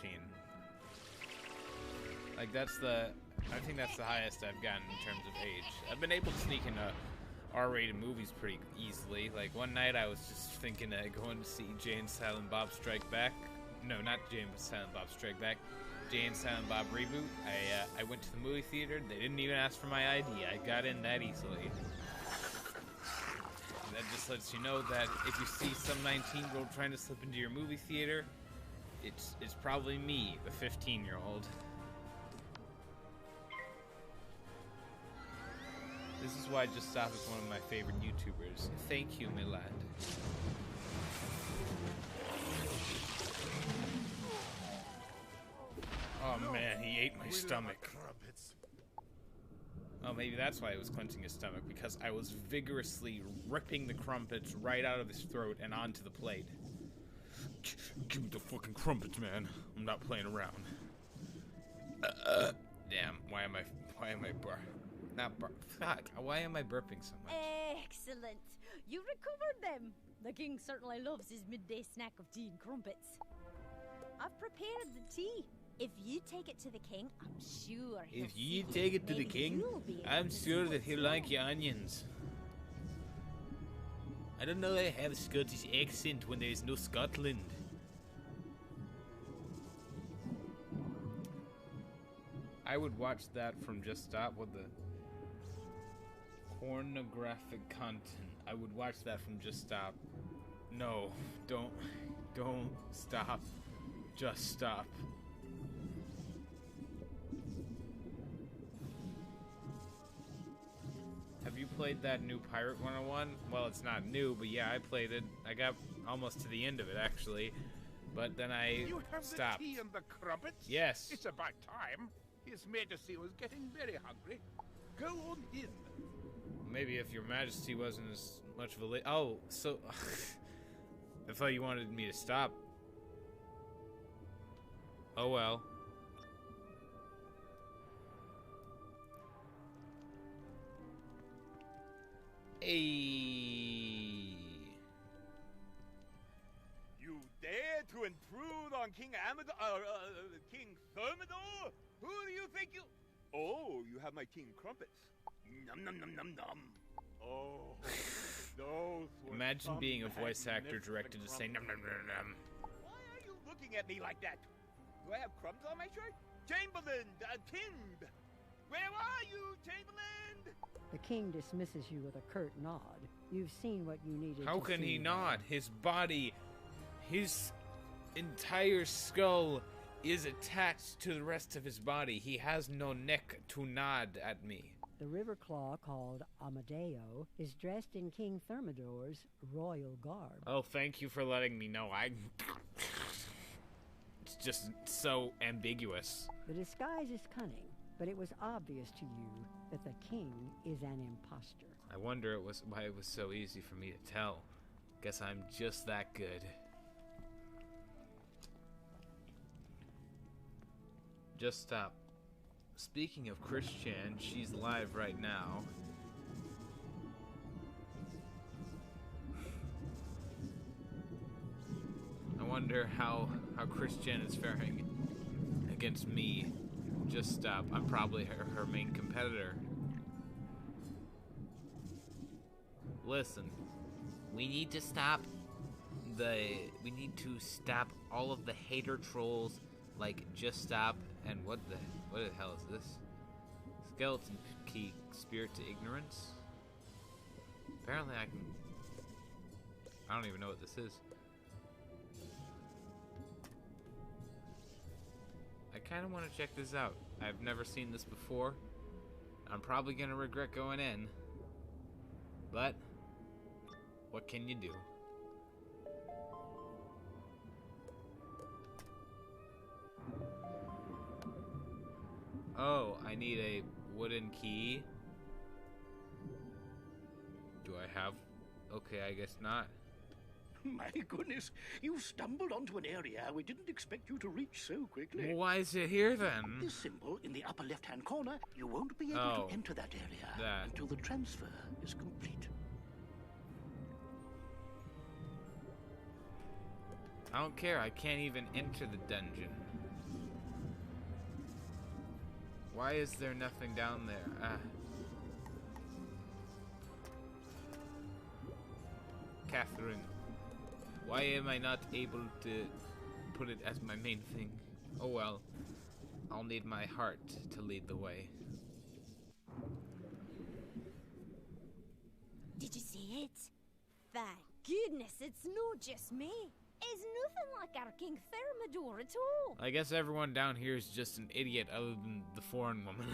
Like, I think that's the highest I've gotten in terms of age. I've been able to sneak into R-rated movies pretty easily. Like, one night I was just thinking of going to see Jay and Silent Bob Strike Back. No, not Jay and Silent Bob Strike Back. Jay and Silent Bob Reboot. I went to the movie theater. They didn't even ask for my ID. I got in that easily. And that just lets you know that if you see some 19-year-old trying to slip into your movie theater, it's probably me, the 15-year-old. This is why Just Stop is one of my favorite YouTubers. Thank you, my lad. Oh man, he ate my stomach. Oh, maybe that's why he was clenching his stomach, because I was vigorously ripping the crumpets right out of his throat and onto the plate. Give me the fucking crumpets, man. I'm not playing around. Damn, why am I fuck, why am I burping so much? Excellent. You recovered them. The king certainly loves his midday snack of tea and crumpets. I've prepared the tea. If you take it to the king, I'm sure he'll If you take it to the king, I'm sure that he'll like your onions. I don't know I have a Scottish accent when there is no Scotland. I would watch that from Just Stop with the pornographic content. I would watch that from Just Stop. No, don't stop. Just stop. Have you played that new Pirate 101? Well, it's not new, but yeah, I played it. I got almost to the end of it, actually. But then I stopped. You have the tea and the crumpets? Yes. It's about time. His Majesty was getting very hungry. Go on in. Maybe if your Majesty wasn't as much of a oh, so... I thought you wanted me to stop. Oh well. Hey. You dare to intrude on King King Thermidor? Who do you think you... Oh, you have my king crumpets. Num num num num num. Oh, those were Imagine being a voice actor directed to say num num num num. Why are you looking at me like that? Do I have crumbs on my shirt? Chamberlain, Timb! Where are you, Chamberlain? The king dismisses you with a curt nod. You've seen what you needed to see. How can he nod? His body, his entire skull is attached to the rest of his body. He has no neck to nod at me. The river claw called Amadeo is dressed in King Thermidor's royal garb. Oh, thank you for letting me know. It's just so ambiguous. The disguise is cunning, but it was obvious to you that the king is an imposter. I wonder why it was so easy for me to tell. Guess I'm just that good. Just stop. Speaking of Christian, she's live right now. I wonder how Christian is faring against me. Just stop. I'm probably her main competitor. Listen, we need to stop all of the hater trolls like Just Stop and what the hell is this? Skeleton key, spirit to ignorance? Apparently I don't even know what this is. I kind of want to check this out. I've never seen this before. I'm probably going to regret going in. But what can you do? Oh, I need a wooden key. Do I have? Okay, I guess not. My goodness, you stumbled onto an area we didn't expect you to reach so quickly. Well, why is it here then? This symbol in the upper left-hand corner, you won't be able to enter that area until the transfer is complete. I don't care, I can't even enter the dungeon. Why is there nothing down there? Catherine, why am I not able to put it as my main thing? Oh well, I'll need my heart to lead the way. Did you see it? Thank goodness it's not just me. It's nothing like our King Thermidor at all. I guess everyone down here is just an idiot other than the foreign woman.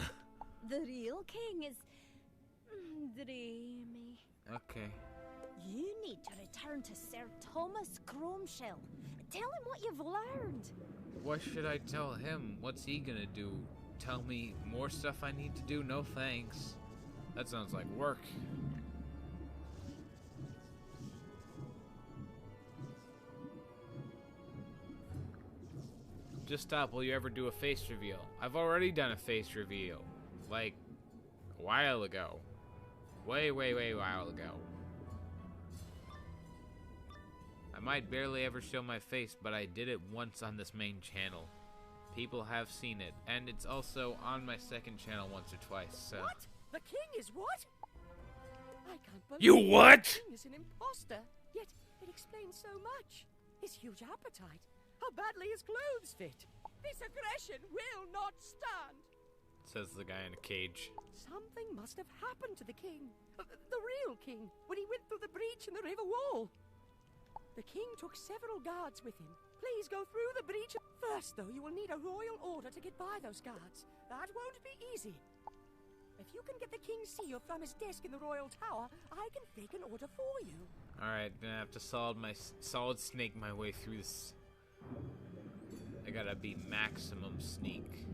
The real king is... dreamy. Okay. You need to return to Sir Thomas Cromshell. Tell him what you've learned. What should I tell him? What's he gonna do? Tell me more stuff I need to do? No thanks. That sounds like work. Just stop. Will you ever do a face reveal? I've already done a face reveal. Like, a while ago. Way while ago. I might barely ever show my face, but I did it once on this main channel. People have seen it, and it's also on my second channel once or twice, so... What? The king is what? I can't believe You what? The king is an imposter, yet it explains so much. His huge appetite, how badly his clothes fit. This aggression will not stand. Says the guy in a cage. Something must have happened to the king, the real king, when he went through the breach in the river wall. The king took several guards with him. Please go through the breach. First, though, you will need a royal order to get by those guards. That won't be easy. If you can get the king's seal from his desk in the royal tower, I can fake an order for you. Alright, gonna have to solid snake my way through this. I gotta be maximum sneak.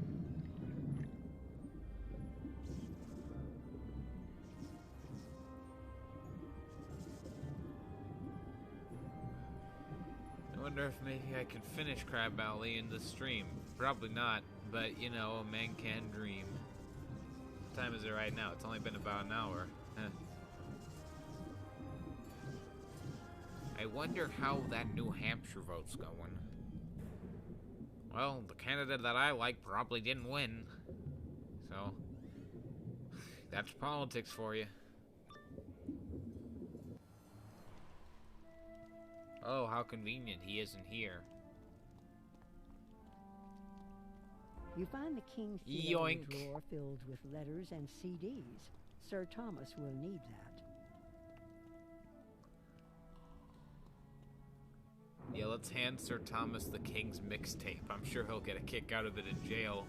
I wonder if maybe I can finish Crab Alley in the stream. Probably not, but you know, a man can dream. What time is it right now? It's only been about an hour. I wonder how that New Hampshire vote's going. Well, the candidate that I like probably didn't win. So, that's politics for you. Oh, how convenient he isn't here. You find the king's Yoink. drawer filled with letters and CDs. Sir Thomas will need that. Yeah, let's hand Sir Thomas the King's mixtape. I'm sure he'll get a kick out of it in jail.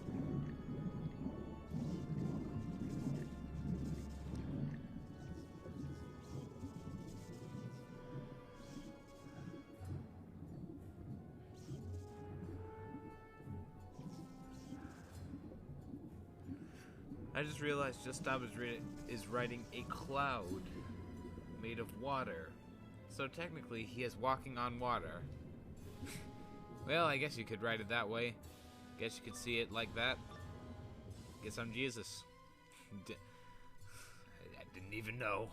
I just realized Just Stop is riding a cloud made of water. So technically, he is walking on water. Well, I guess you could write it that way. Guess you could see it like that. Guess I'm Jesus. I didn't even know.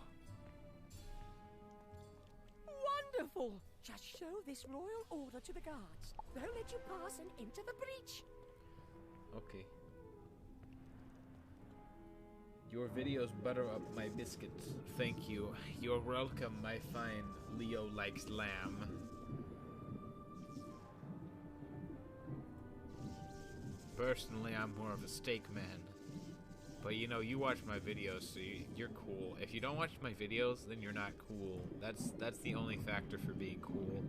Wonderful! Just show this royal order to the guards. They'll let you pass and enter the breach. Okay. Your videos butter up my biscuits. Thank you. You're welcome, my fine Leo likes lamb. Personally, I'm more of a steak man. But you know, you watch my videos, so you're cool. If you don't watch my videos, then you're not cool. That's the only factor for being cool.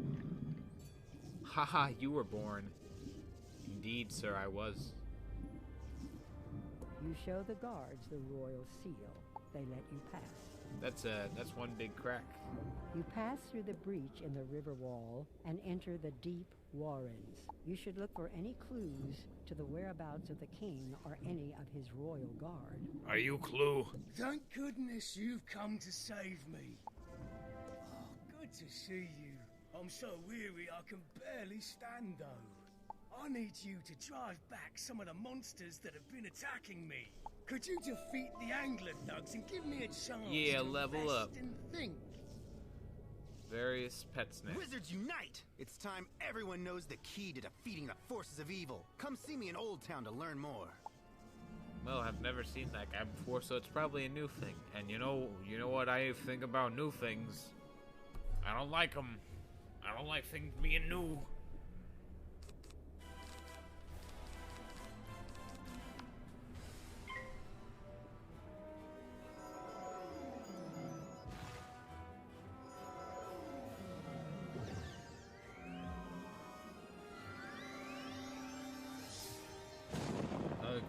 Haha, you were born. Indeed, sir, I was. You show the guards the royal seal. They let you pass. That's one big crack. You pass through the breach in the river wall and enter the deep warrens. You should look for any clues to the whereabouts of the king or any of his royal guard. Are you Clue? Thank goodness you've come to save me. Oh, good to see you. I'm so weary I can barely stand though. I need you to drive back some of the monsters that have been attacking me. Could you defeat the angler thugs and give me a chance Yeah, to level rest up. and think? Various pet snacks. Wizards unite! It's time everyone knows the key to defeating the forces of evil. Come see me in Old Town to learn more. Well, I've never seen that guy before, so it's probably a new thing. And you know what I think about new things? I don't like them. I don't like things being new.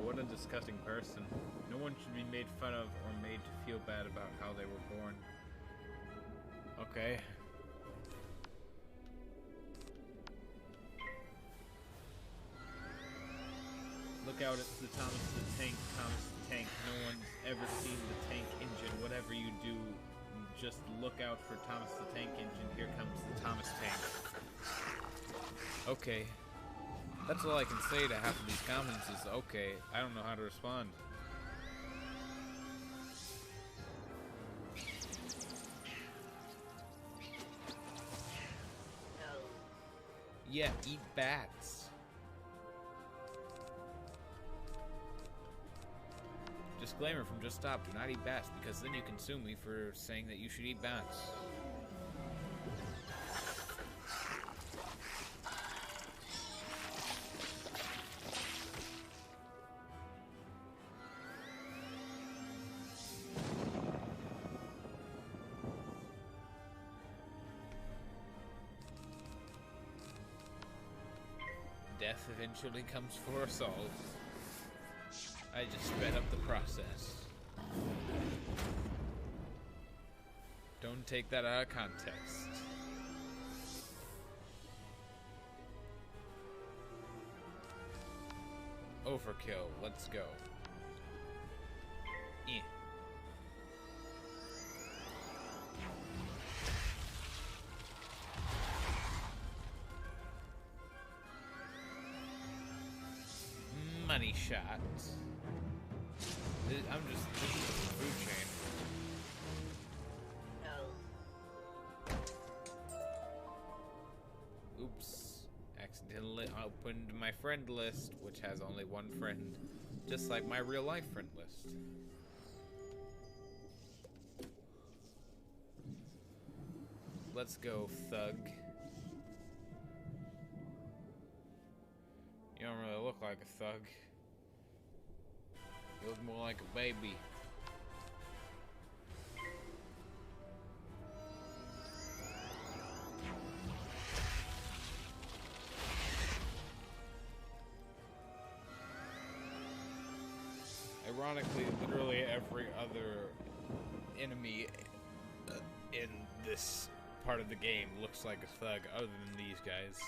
What a disgusting person. No one should be made fun of or made to feel bad about how they were born. Okay. Look out, it's the Thomas the Tank. Thomas the Tank. No one's ever seen the tank engine. Whatever you do, just look out for Thomas the Tank engine. Here comes the Thomas Tank. Okay. That's all I can say to half of these comments is, okay, I don't know how to respond. Yeah, eat bats. Disclaimer from Just Stop, do not eat bats, because then you can sue me for saying that you should eat bats. Death eventually comes for us all. I just sped up the process. Don't take that out of context. Overkill, let's go. Eh. Money shot. This is the food chain. Oops. Accidentally opened my friend list, which has only one friend. Just like my real life friend list. Let's go, thug. You don't really look like a thug. You look more like a baby. Ironically, literally every other enemy in this part of the game looks like a thug other than these guys.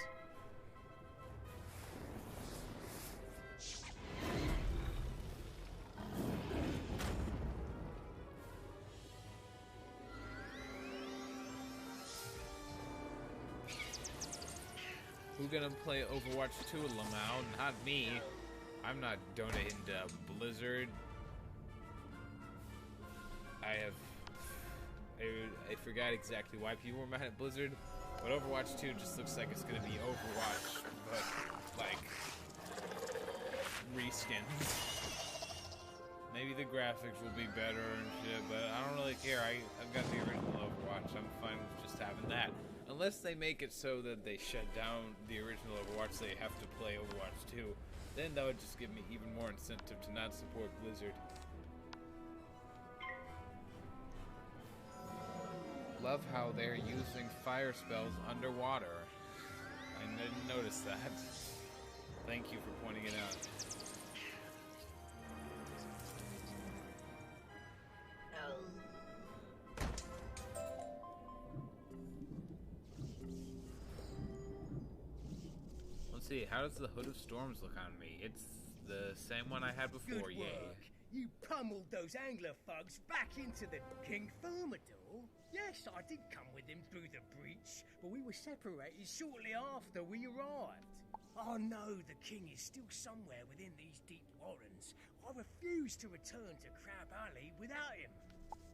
gonna play Overwatch 2, Lamau, not me. I'm not donating to Blizzard. I forgot exactly why people were mad at Blizzard, but Overwatch 2 just looks like it's gonna be Overwatch, but like reskins. Maybe the graphics will be better and shit, but I don't really care. I've got the original Overwatch. I'm fine with just having that. Unless they make it so that they shut down the original Overwatch, so you have to play Overwatch 2, then that would just give me even more incentive to not support Blizzard. Love how they're using fire spells underwater. I didn't notice that. Thank you for pointing it out. Let's see, how does the Hood of Storms look on me? It's the same one I had before, Good yay. work. You pummeled those angler thugs back into the King Thermidor? Yes, I did come with him through the breach, but we were separated shortly after we arrived. I know the king is still somewhere within these deep warrens. I refuse to return to Crab Alley without him.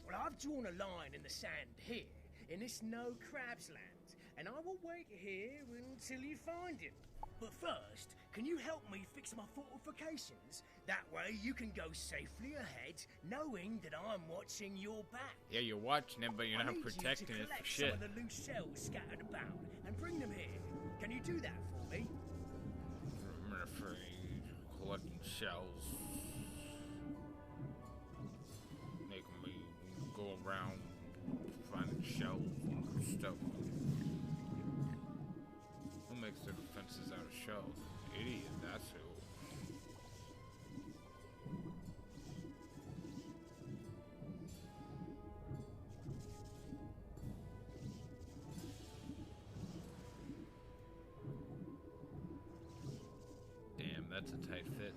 Well, I've drawn a line in the sand here, in this no crabs land, and I will wait here until you find him. But first, can you help me fix my fortifications? That way you can go safely ahead, knowing that I'm watching your back. Yeah, you're watching it, but you're not protecting it for shit. Some of the loose shells scattered about and bring them here. Can you do that for me? I'm afraid collecting shells. Making me go around finding shells and stuff. Who makes their defenses out of shells? Idiot, that's who. Damn, that's a tight fit.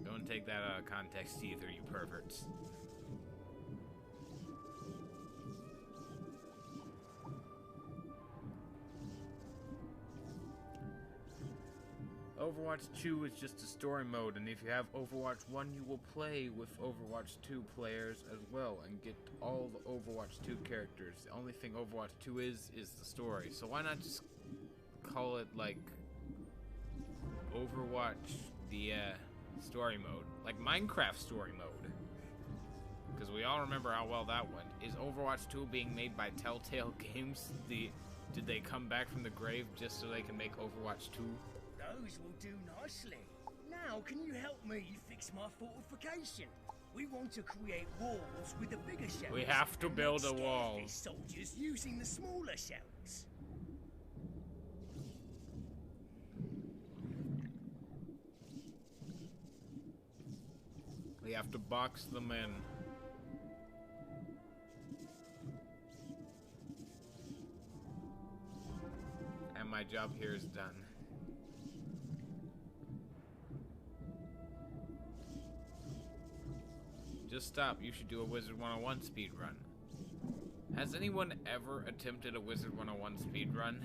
Don't take that out of context either, you perverts. Overwatch 2 is just a story mode, and if you have Overwatch 1, you will play with Overwatch 2 players as well and get all the Overwatch 2 characters. The only thing Overwatch 2 is the story. So why not just call it like Overwatch the story mode, like Minecraft story mode? Because we all remember how well that went. Is Overwatch 2 being made by Telltale Games? Did they come back from the grave just so they can make Overwatch 2? Those will do nicely. Now, can you help me fix my fortification? We want to create walls with the bigger shells. We have to build a wall. These soldiers using the smaller shells. We have to box them in. And my job here is done. Just stop. You should do a Wizard 101 speedrun. Has anyone ever attempted a Wizard 101 speedrun?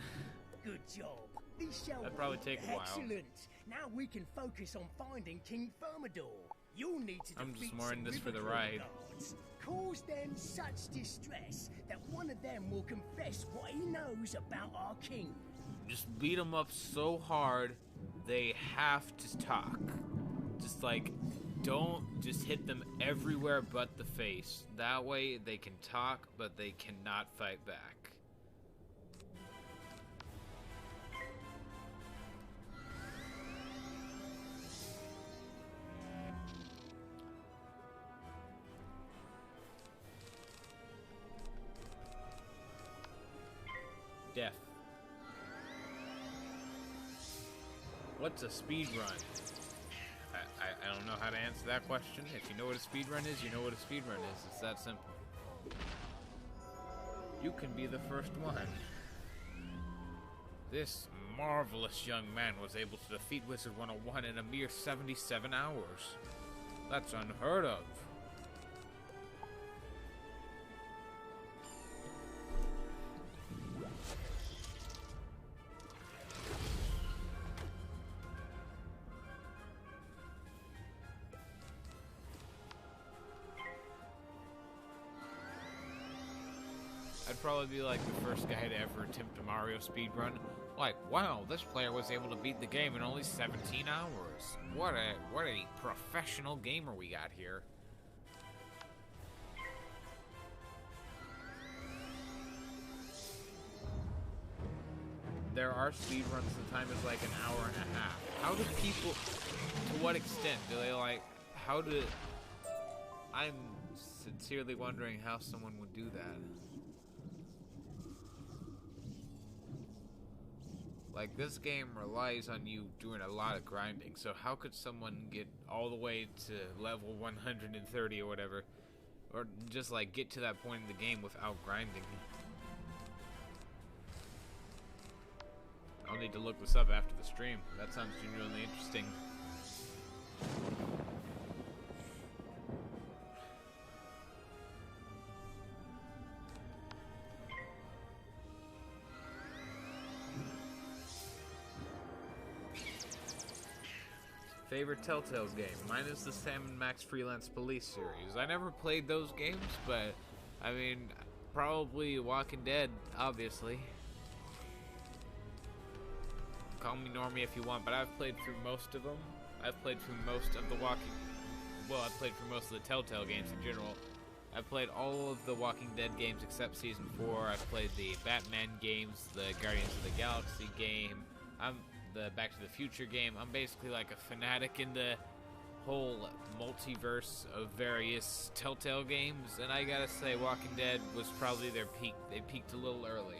Good job. These shells That'd probably take a while. Excellent. Now we can focus on finding King Thermidor. You'll need to I'm defeat just more in some this for the River ride. Guards. Cause them such distress that one of them will confess what he knows about our king. Just beat them up so hard, they have to talk. Just like, don't just hit them everywhere but the face. That way they can talk, but they cannot fight back. Death. What's a speed run? I don't know how to answer that question. If you know what a speed run is, you know what a speed run is. It's that simple. You can be the first one. This marvelous young man was able to defeat Wizard 101 in a mere 77 hours. That's unheard of. probably be like the first guy to ever attempt a Mario speedrun. Like, wow, this player was able to beat the game in only 17 hours. What a professional gamer we got here. There are speedruns, the time is like an hour and a half. How do people, to what extent do they like, how do, I'm sincerely wondering how someone would do that. Like, this game relies on you doing a lot of grinding, so how could someone get all the way to level 130 or whatever, or just like get to that point in the game without grinding? I'll need to look this up after the stream. That sounds genuinely interesting. Favorite Telltale's game? Mine is the Sam and Max Freelance Police series. I never played those games, but I mean, probably Walking Dead, obviously. Call me Normie if you want, but I've played through most of them. I've played through most of the I've played through most of the Telltale games in general. I've played all of the Walking Dead games except Season 4. I've played the Batman games, the Guardians of the Galaxy game, the Back to the Future game. I'm basically like a fanatic in the whole multiverse of various Telltale games, and I gotta say, Walking Dead was probably their peak. They peaked a little early.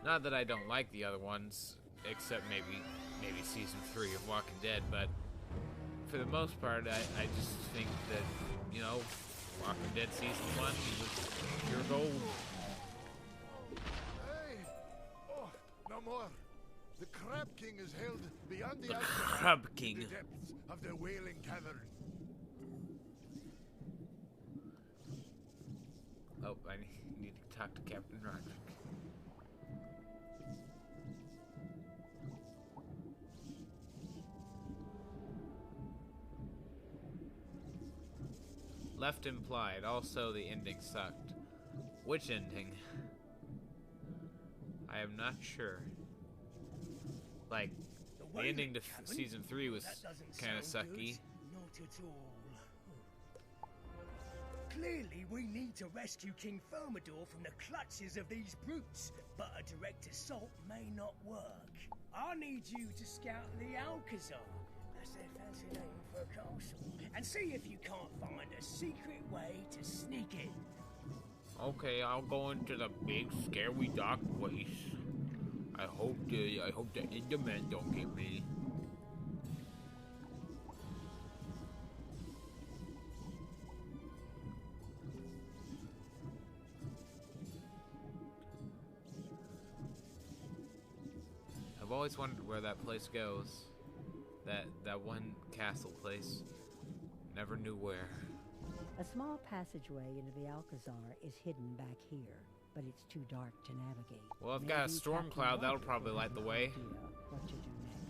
Not that I don't like the other ones, except maybe Season 3 of Walking Dead, but for the most part, I just think that, you know, Walking Dead Season 1 was pure gold. Hey! Oh, no more. The Crab King is held beyond the Crab King. The depths of the Wailing Cavern. Oh, I need to talk to Captain Roderick. Left implied. Also, the ending sucked. Which ending? I am not sure. Like, the ending to Season 3 was kind of sucky. Not at all. Clearly, we need to rescue King Thermidor from the clutches of these brutes, but a direct assault may not work. I need you to scout the Alcazar. That's their fancy name for a castle. And see if you can't find a secret way to sneak in. Okay, I'll go into the big, scary, dark place. I hope the Endermen don't get me. I've always wondered where that place goes. That one castle place. Never knew where. A small passageway into the Alcazar is hidden back here, but it's too dark to navigate. Well, I've got a storm cloud. That'll probably light the way. What to do next?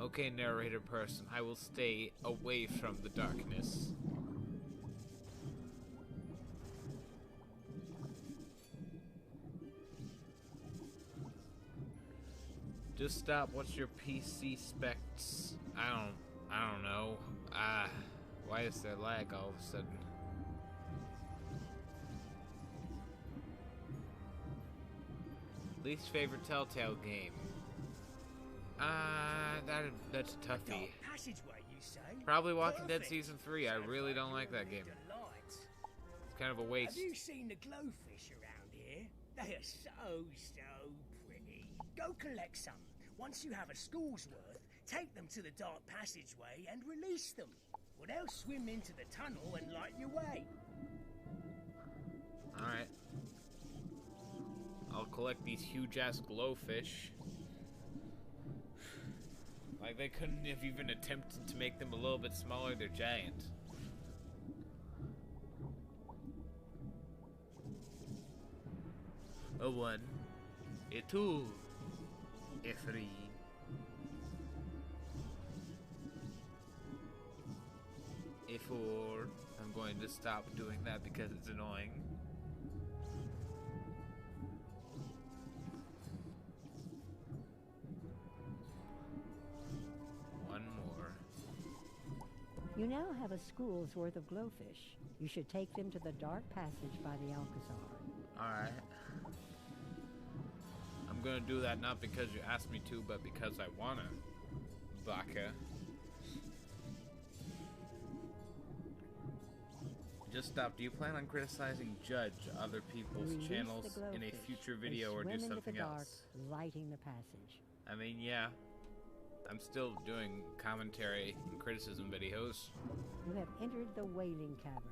Okay, narrator person, I will stay away from the darkness. Just stop. What's your PC specs? I don't know. Why is there lag all of a sudden? Least favorite Telltale game? That's a toughie. Probably Walking Dead Season 3. I really don't like that game. It's kind of a waste. Have you seen the glowfish around here? They are so pretty. Go collect some. Once you have a school's worth, take them to the dark passageway and release them. Well, they'll swim into the tunnel and light your way. Alright. I'll collect these huge-ass glowfish. Like, they couldn't have even attempted to make them a little bit smaller. They're giant. A 1. A 2. A 3. Or I'm going to stop doing that because it's annoying. One more. You now have a school's worth of glowfish. You should take them to the dark passage by the Alcazar. Alright. I'm gonna do that not because you asked me to, but because I wanna. Baka. Just stop. Do you plan on criticizing Judge other people's Release channels the in a glowfish. future They video or do swim into something the dark, else? lighting the passage. I mean, yeah. I'm still doing commentary and criticism videos. You have entered the Wailing Cavern.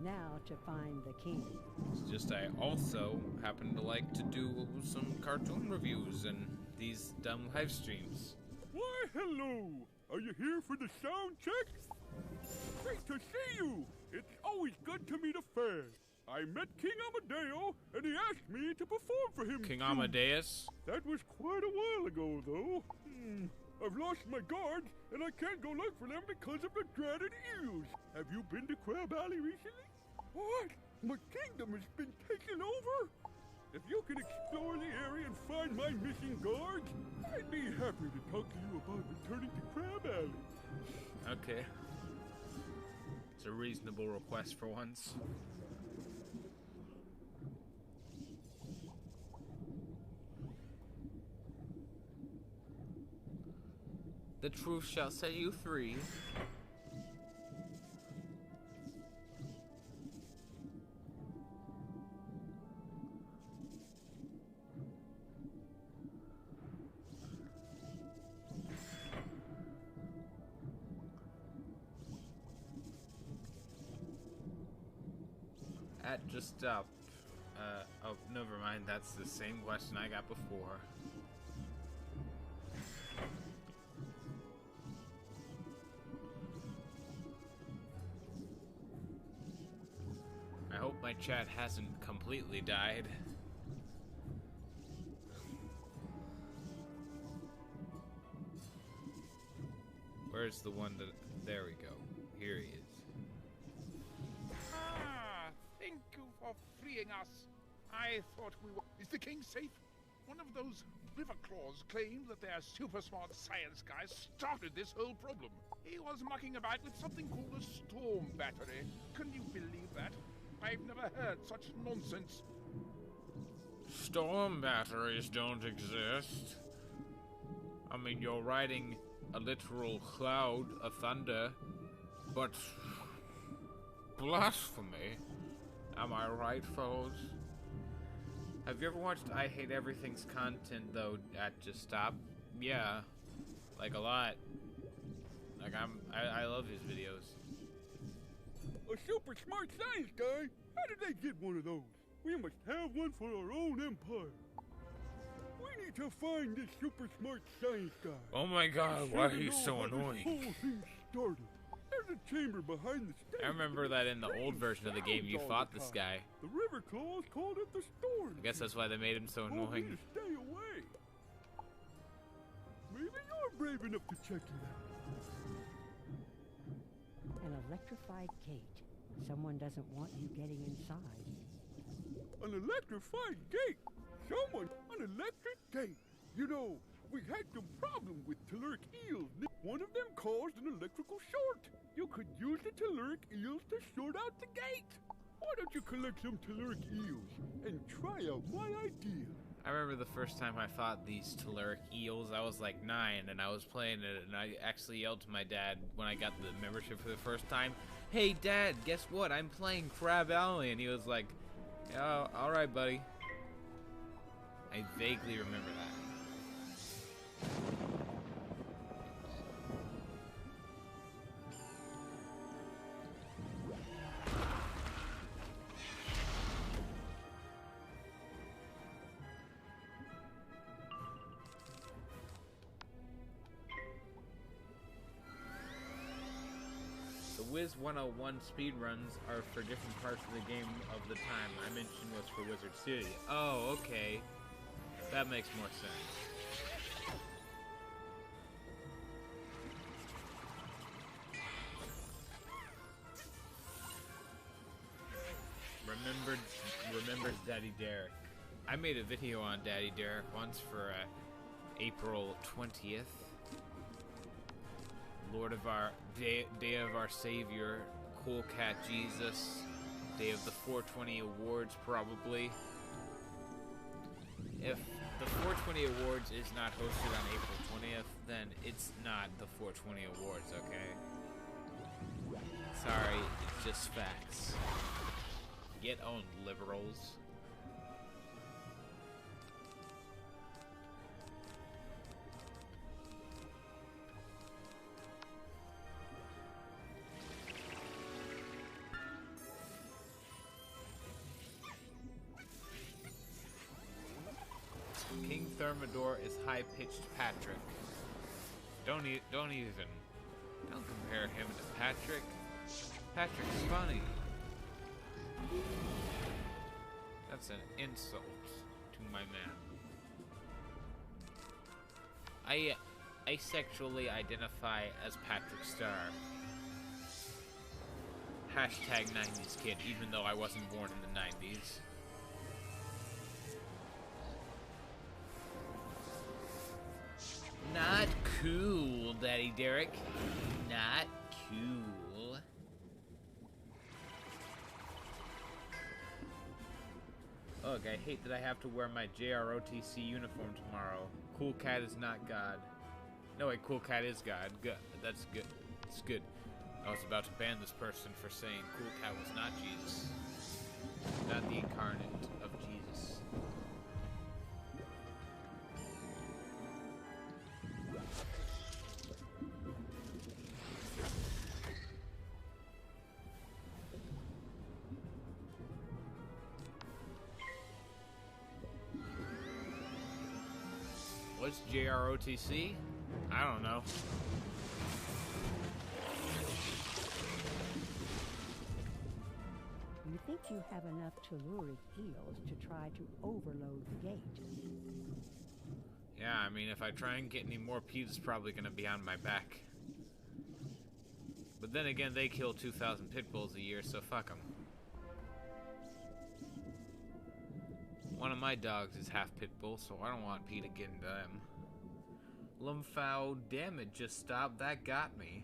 Now to find the king. It's just I also happen to like to do some cartoon reviews and these dumb live streams. Why, hello! Are you here for the sound check? Great to see you! It's always good to meet a fan. I met King Amadeo, and he asked me to perform for him. King too. Amadeus? That was quite a while ago, though. I've lost my guards, and I can't go look for them because of the dreaded eels. Have you been to Crab Alley recently? What? My kingdom has been taken over? If you can explore the area and find my missing guards, I'd be happy to talk to you about returning to Crab Alley. Okay. It's a reasonable request for once. The truth shall set you free. Just stop. Oh, never mind. That's the same question I got before. I hope my chat hasn't completely died. Where's the one that... There we go. Here he is. Thank you for freeing us. I thought we were... Is the king safe? One of those river claws claimed that their super smart science guy started this whole problem. He was mucking about with something called a storm battery. Can you believe that? I've never heard such nonsense. Storm batteries don't exist. I mean, you're riding a literal cloud of thunder, but... Blasphemy. Am I right, fellas? Have you ever watched I Hate Everything's content, though, at Just Stop? Yeah. Like, a lot. Like, I love his videos. A super smart science guy? How did they get one of those? We must have one for our own empire. We need to find this super smart science guy. Oh my god, why are you so annoying? This whole thing started. There's a chamber behind the stage. I remember that in the old version of the game you fought this guy. The river claws called it the storm. I guess that's why they made him so annoying. To stay away. Maybe you're brave enough to check it out. An electrified gate. Someone doesn't want you getting inside. An electrified gate? Someone? An electric gate? You know, we had some problem with telluric eels. One of them caused an electrical short. You could use the telluric eels to short out the gate. Why don't you collect some telluric eels and try out my idea? I remember the first time I fought these telluric eels, I was like 9 and I was playing it and I actually yelled to my dad when I got the membership for the first time, "Hey Dad, guess what? I'm playing Crab Alley," and he was like, "Oh, alright buddy." I vaguely remember that. The Wiz 101 speedruns are for different parts of the game of the time. I mentioned was for Wizard City. Oh, okay. That makes more sense. Daddy Derek. I made a video on Daddy Derek once for April 20th. Lord of our Day of our Savior, Cool Cat Jesus, Day of the 420 Awards probably. If the 420 Awards is not hosted on April 20th, then it's not the 420 Awards, okay? Sorry, it's just facts. Get owned, liberals. King Thermidor is high-pitched Patrick. Don't even. Don't compare him to Patrick. Patrick's funny. That's an insult to my man. I asexually identify as Patrick Star. Hashtag 90s kid, even though I wasn't born in the 90s. Not cool, Daddy Derek. Not cool. Ugh, I hate that I have to wear my JROTC uniform tomorrow. Cool Cat is not God. No, wait, Cool Cat is God. Good. That's good. It's good. I was about to ban this person for saying Cool Cat was not Jesus. Not the incarnate of Jesus. What's JROTC? I don't know. You think you have enough telluric eels to try to overload the gate? Yeah, I mean, if I try and get any more peas, it's probably gonna be on my back. But then again, they kill 2,000 pit bulls a year, so fuck them. One of my dogs is half pit bull, so I don't want Pete to get into them. Lumfow, damn it, just stop. That got me.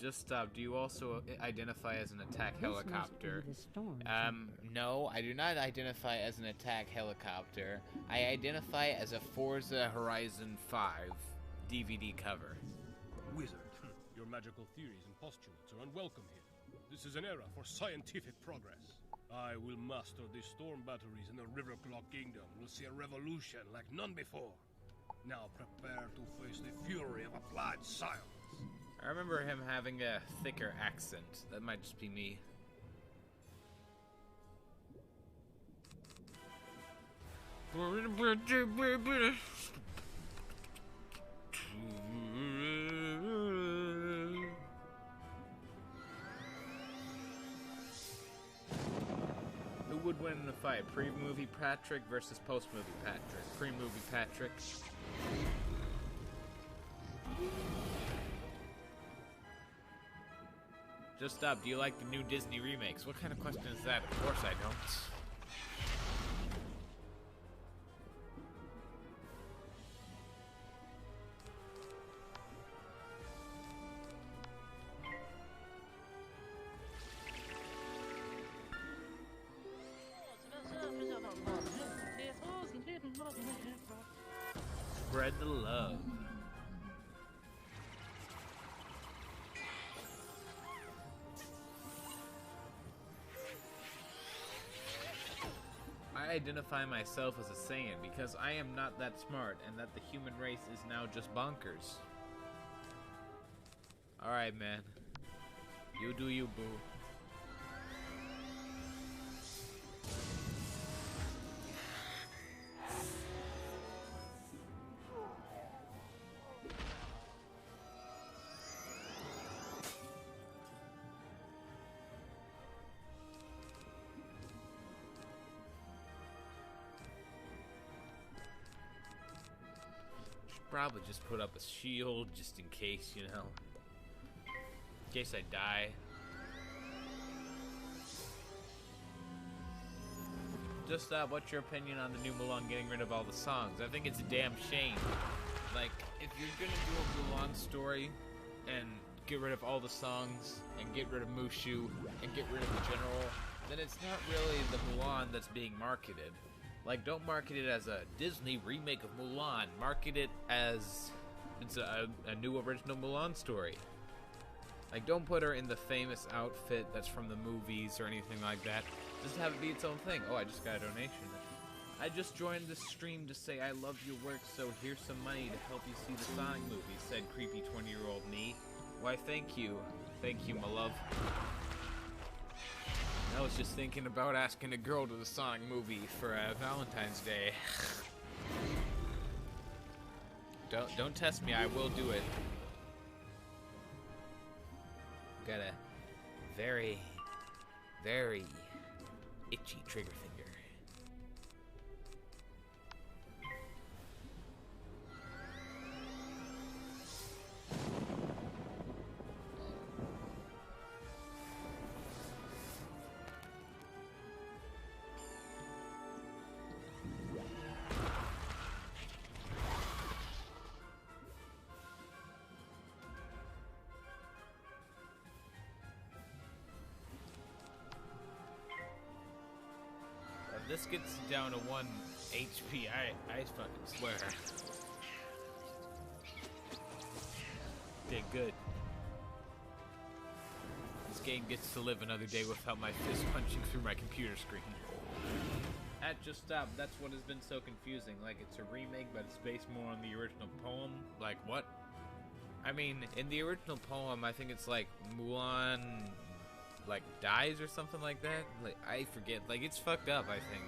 Just stop. Do you also identify as an attack helicopter? No, I do not identify as an attack helicopter. I identify as a Forza Horizon 5 DVD cover. Wizard, your magical theories and postulates are unwelcome here. This is an era for scientific progress. I will master the storm batteries in the Riverclaw Kingdom. We'll see a revolution like none before. Now prepare to face the fury of applied science. I remember him having a thicker accent. That might just be me. Who would win in a fight? Pre-movie Patrick versus post-movie Patrick. Pre-movie Patrick. Just stop. Do you like the new Disney remakes? What kind of question is that? Of course I don't. Spread the love. I identify myself as a Saiyan because I am not that smart and that the human race is now just bonkers. Alright, man. You do you, boo. Probably just put up a shield just in case, you know. In case I die. just what's your opinion on the new Mulan getting rid of all the songs? I think it's a damn shame. Like, if you're gonna do a Mulan story and get rid of all the songs and get rid of Mushu and get rid of the general, then it's not really the Mulan that's being marketed. Like, don't market it as a Disney remake of Mulan. Market it as it's a new original Mulan story. Like, don't put her in the famous outfit that's from the movies or anything like that. Just have it be its own thing. Oh, I just got a donation. I just joined the stream to say I love your work, so here's some money to help you see the Sonic movie, said creepy 20-year-old me. Why, thank you. Thank you, my love. I was just thinking about asking a girl to the Sonic movie for Valentine's Day. Don't test me, I will do it. Got a very, very itchy trigger finger. This gets down to 1 HP. I fucking swear. Did good. This game gets to live another day without my fist punching through my computer screen. That just stopped. That's what has been so confusing. Like, it's a remake, but it's based more on the original poem. Like, what? I mean, in the original poem, I think it's like Mulan like dies or something like that. Like, I forget. Like, it's fucked up, I think.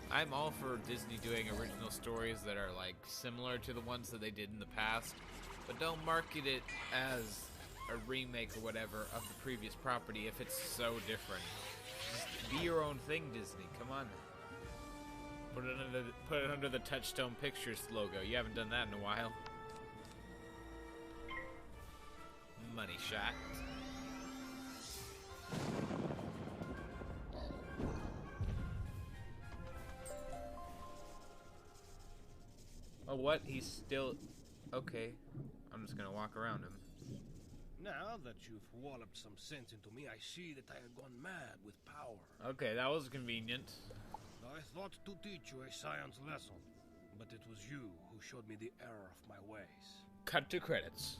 I'm all for Disney doing original stories that are like similar to the ones that they did in the past, but don't market it as a remake or whatever of the previous property if it's so different. Just be your own thing, Disney. Come on. Put it under the Touchstone Pictures logo. You haven't done that in a while. Money shot. Oh, what? He's still... Okay. I'm just gonna walk around him. Now that you've walloped some sense into me, I see that I have gone mad with power. Okay, that was convenient. I thought to teach you a science lesson, but it was you who showed me the error of my ways. Cut to credits.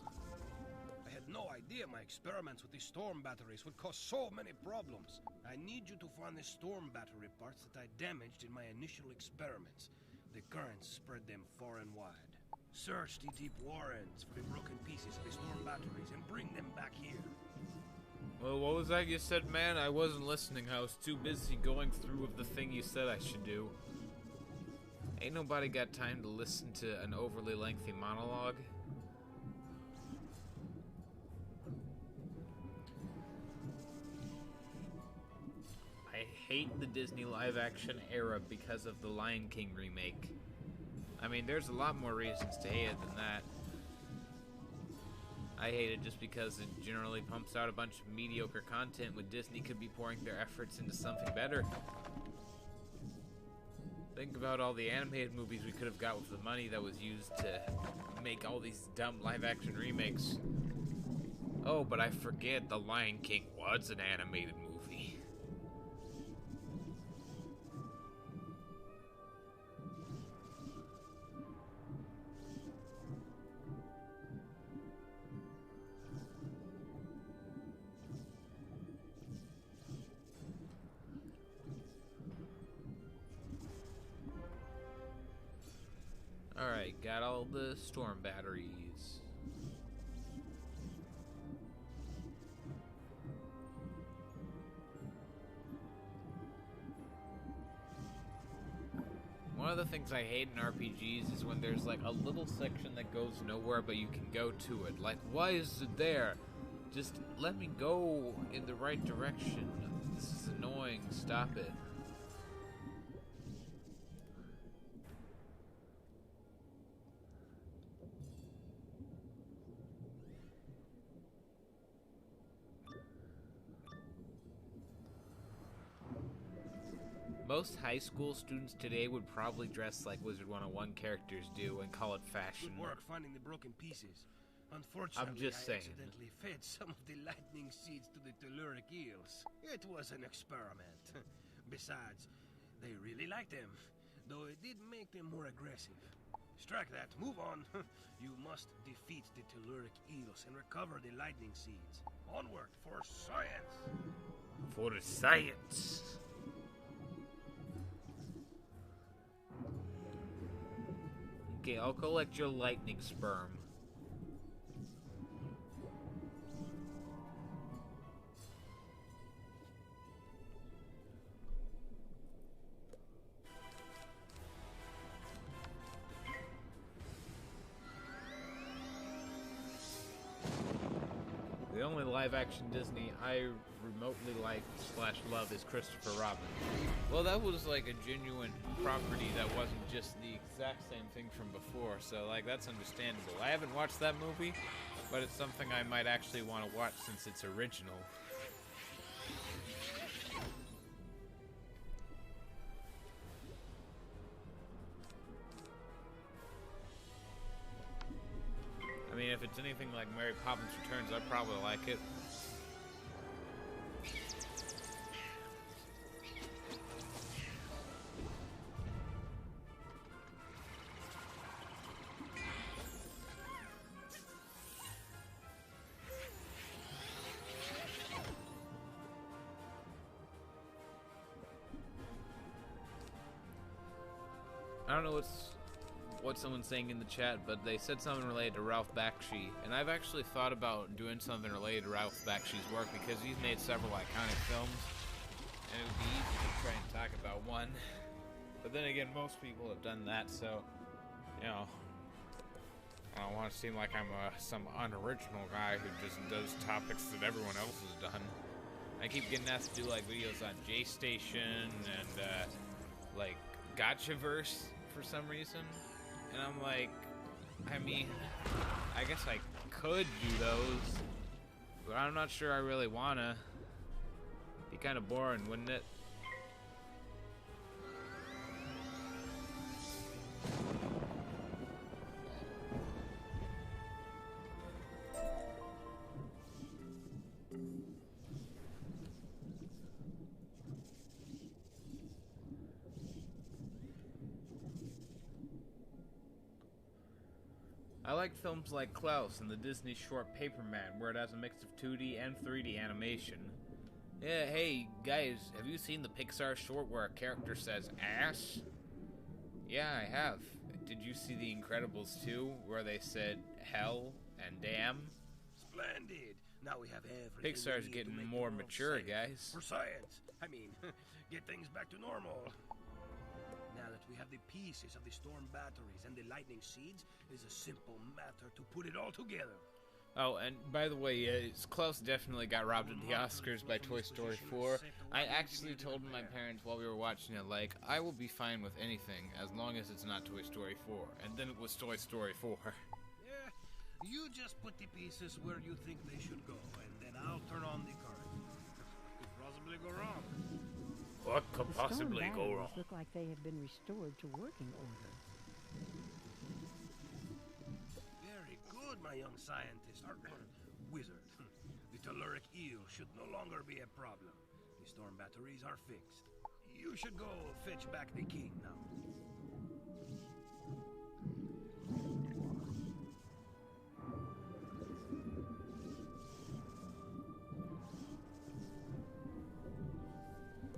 I had no idea my experiments with the storm batteries would cause so many problems. I need you to find the storm battery parts that I damaged in my initial experiments. The currents spread them far and wide. Search the deep warrens for the broken pieces of the storm batteries and bring them back here. Well, what was that you said, man? I wasn't listening. I was too busy going through with the thing you said I should do. Ain't nobody got time to listen to an overly lengthy monologue. I hate the Disney live-action era because of the Lion King remake. I mean, there's a lot more reasons to hate it than that. I hate it just because it generally pumps out a bunch of mediocre content when Disney could be pouring their efforts into something better. Think about all the animated movies we could have got with the money that was used to make all these dumb live-action remakes. Oh, but I forget The Lion King was an animated movie. Alright, got all the storm batteries. One of the things I hate in RPGs is when there's like a little section that goes nowhere but you can go to it. Like, why is it there? Just let me go in the right direction. This is annoying. Stop it. Most high school students today would probably dress like Wizard 101 characters do and call it fashion. Good work finding the broken pieces. Unfortunately, I'm just saying. I accidentally fed some of the lightning seeds to the telluric eels. It was an experiment. Besides, they really liked them, though it did make them more aggressive. Strike that. Move on. You must defeat the telluric eels and recover the lightning seeds. Onward for science! For the science! Okay, I'll collect your lightning sperm. The only live-action Disney I remotely like / love is Christopher Robin. Well, that was like a genuine property that wasn't just the exact same thing from before, so like that's understandable. I haven't watched that movie, but it's something I might actually want to watch since it's original. I mean, if it's anything like Mary Poppins Returns, I'd probably like it. I don't know what someone's saying in the chat, but they said something related to Ralph Bakshi, and I've actually thought about doing something related to Ralph Bakshi's work because he's made several iconic films, and it would be easy to try and talk about one. But then again, most people have done that, so, you know, I don't want to seem like I'm some unoriginal guy who just does topics that everyone else has done. I keep getting asked to do like videos on J-Station and like Gotchaverse for some reason. And I'm like, I mean, I guess I could do those, but I'm not sure I really wanna. Be kind of boring, wouldn't it? I like films like Klaus and the Disney short Paperman, where it has a mix of 2D and 3D animation. Yeah, hey, guys, have you seen the Pixar short where a character says ass? Yeah, I have. Did you see The Incredibles 2, where they said hell and damn? Splendid! Now we have everything. Pixar's getting more mature, guys. For science. I mean, get things back to normal. Now that we have the pieces of the storm batteries and the lightning seeds, it is a simple matter to put it all together. Oh, and by the way, Klaus definitely got robbed at the Oscars by Toy Story 4. I actually told my parents while we were watching it, like, I will be fine with anything as long as it's not Toy Story 4. And then it was Toy Story 4. Yeah, you just put the pieces where you think they should go, and then I'll turn on the current. What could possibly go wrong? What could possibly go wrong? Look like they have been restored to working order. Very good, my young scientist. Or, wizard. The telluric eel should no longer be a problem. The storm batteries are fixed. You should go fetch back the king now.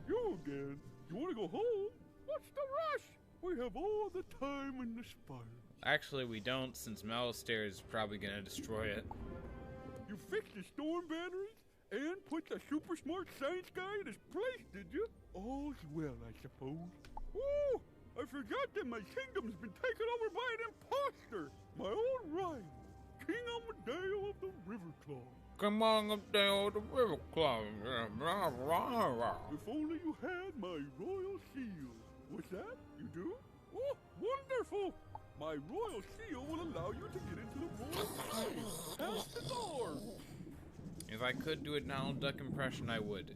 You again? You want to go home? What's the rush? We have all the time in the spire. Actually, we don't, since Malistaire is probably gonna destroy it. You fixed the storm batteries and put the super smart science guy in his place, did you? All's well, I suppose. Oh, I forgot that my kingdom's been taken over by an imposter. My old rival, King Amadeo of the Riverclaw. Come on up there, the Riverclaw. If only you had my royal seal. What's that? You do? Oh, wonderful! My royal seal will allow you to get into the royal palace. Past the door. If I could do a Donald Duck impression, I would.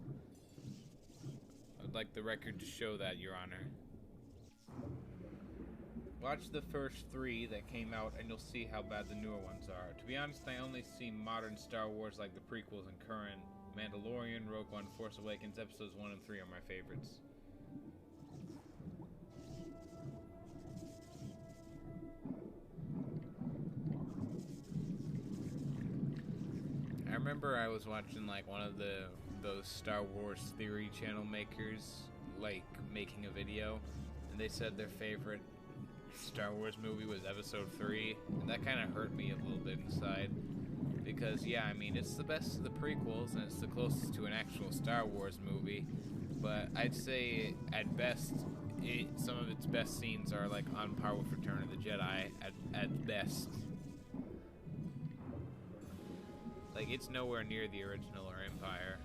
I'd like the record to show that, Your Honor. Watch the first 3 that came out and you'll see how bad the newer ones are. To be honest, I only see modern Star Wars like the prequels and current. Mandalorian, Rogue One, Force Awakens, episodes 1 and 3 are my favorites. I remember I was watching like one of those Star Wars theory channel makers like making a video, and they said their favorite Star Wars movie was episode 3, and that kind of hurt me a little bit inside, because yeah, I mean, it's the best of the prequels and it's the closest to an actual Star Wars movie, but I'd say at best some of its best scenes are like on par with Return of the Jedi at best. Like, it's nowhere near the original or Empire.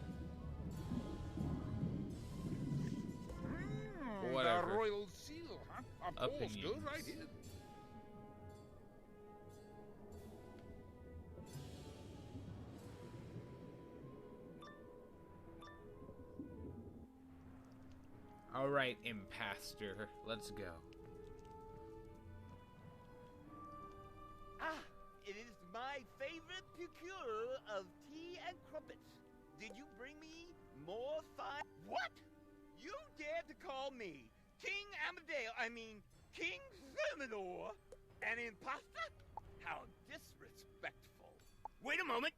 Whatever. The royal seal, huh? Of course, go right in. Alright, Impaster, let's go. Ah, it is my favorite procure of tea and crumpets. Did you bring me more fine? What? You dare to call me King King Thermidor, an imposter? How disrespectful. Wait a moment.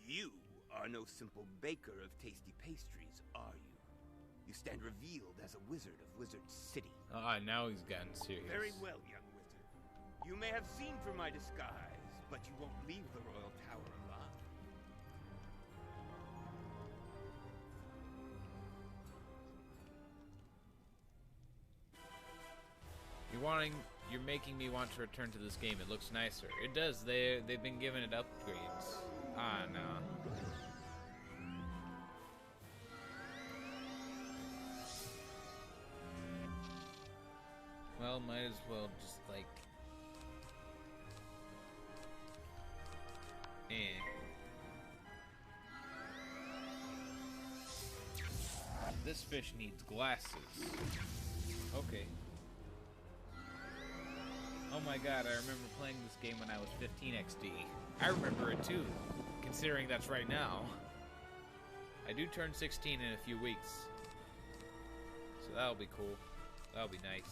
You are no simple baker of tasty pastries, are you? You stand revealed as a wizard of Wizard City. Ah, now he's gotten serious. Very well, young wizard. You may have seen through my disguise, but you won't leave the Royal Tower alive. You're making me want to return to this game. It looks nicer. It does. They've been giving it upgrades. Ah, no. Well, might as well just like This fish needs glasses. Okay. Oh my god, I remember playing this game when I was 15 XD. I remember it too, considering that's right now. I do turn 16 in a few weeks. So that'll be cool. That'll be nice.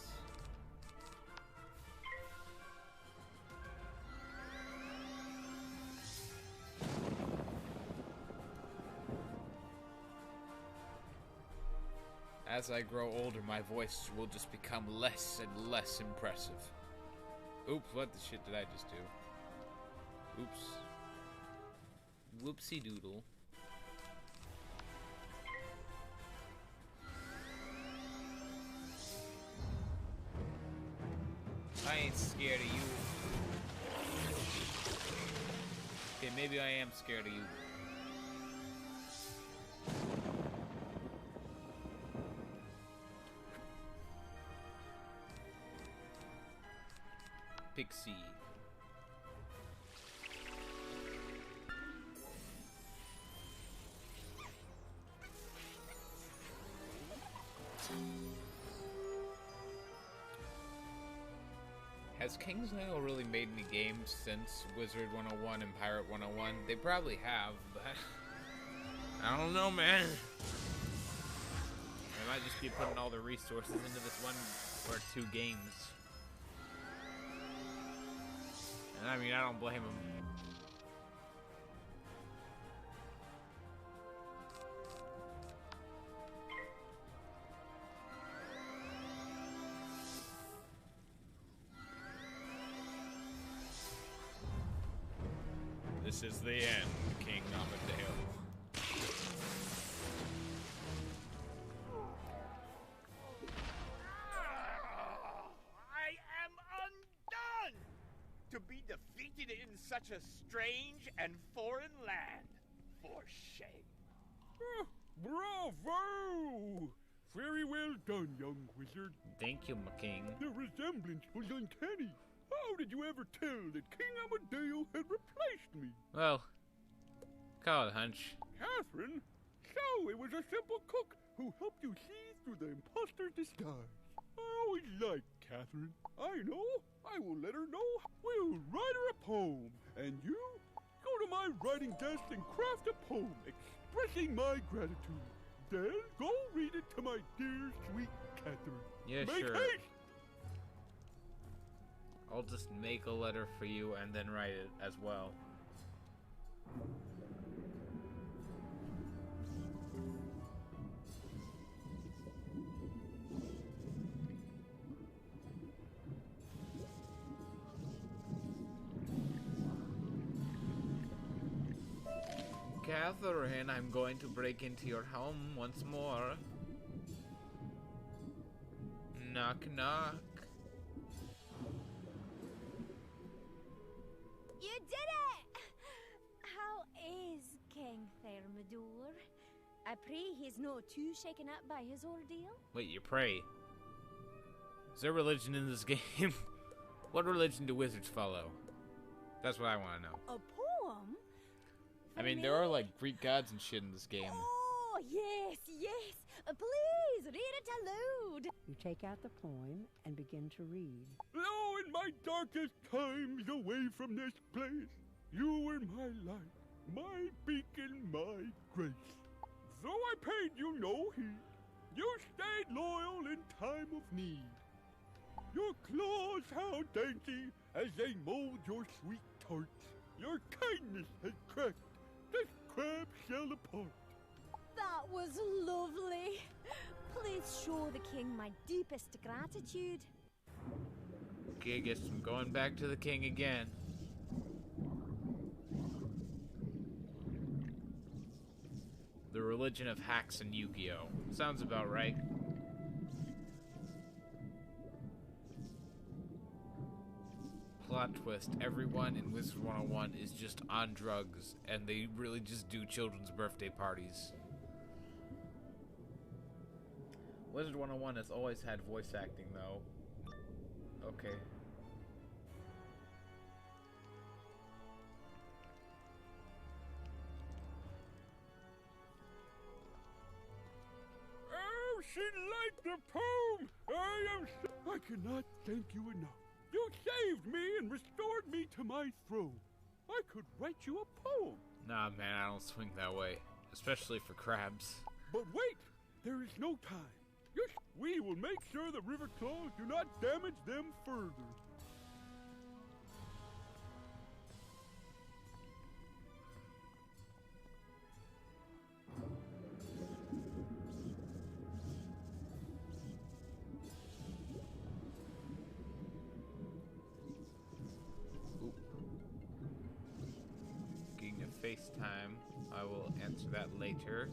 As I grow older, my voice will just become less and less impressive. Oops, what the shit did I just do? Oops. Whoopsie doodle. I ain't scared of you. Okay, maybe I am scared of you. Pixie. Has Kingsdale really made any games since Wizard 101 and Pirate 101? They probably have, but I don't know, man. They might just be putting all their resources into this one or two games. And I mean, I don't blame them. This is the end, King Amadale. I am undone! To be defeated in such a strange and foreign land. For shame. Bravo! Very well done, young wizard. Thank you, my king. The resemblance was uncanny. How did you ever tell that King Amadale had replaced me? Well, call it a hunch. Catherine? So it was a simple cook who helped you see through the imposter's disguise. I always liked Catherine. I know. I will let her know. We'll write her a poem. And you, go to my writing desk and craft a poem expressing my gratitude. Then go read it to my dear, sweet Catherine. Yeah, Make sure. haste! I'll just make a letter for you and then write it as well. Catherine, I'm going to break into your home once more. Knock, knock. You did it! How is King Thermidor? I pray he's not too shaken up by his ordeal. Wait, you pray? Is there religion in this game? What religion do wizards follow? That's what I want to know. A poem? I mean, there are like Greek gods and shit in this game. Oh, yes, yes. Please, read it aloud. You take out the poem and begin to read. Lo, in my darkest times away from this place, you were my light, my beacon, my grace. Though I paid you no heed, you stayed loyal in time of need. Your claws how dainty as they mold your sweet tarts. Your kindness has cracked this crab shell apart. That was lovely. Please show the king my deepest gratitude. Okay, guess I'm going back to the king again. The religion of hacks and Yu-Gi-Oh! Sounds about right. Plot twist, everyone in Wizard 101 is just on drugs, and they really just do children's birthday parties. Wizard 101 has always had voice acting, though. Okay. Oh, she liked the poem! I cannot thank you enough. You saved me and restored me to my throne. I could write you a poem. Nah, man, I don't swing that way. Especially for crabs. But wait! There is no time. Yes, we will make sure the river claws do not damage them further. Getting a FaceTime. I will answer that later.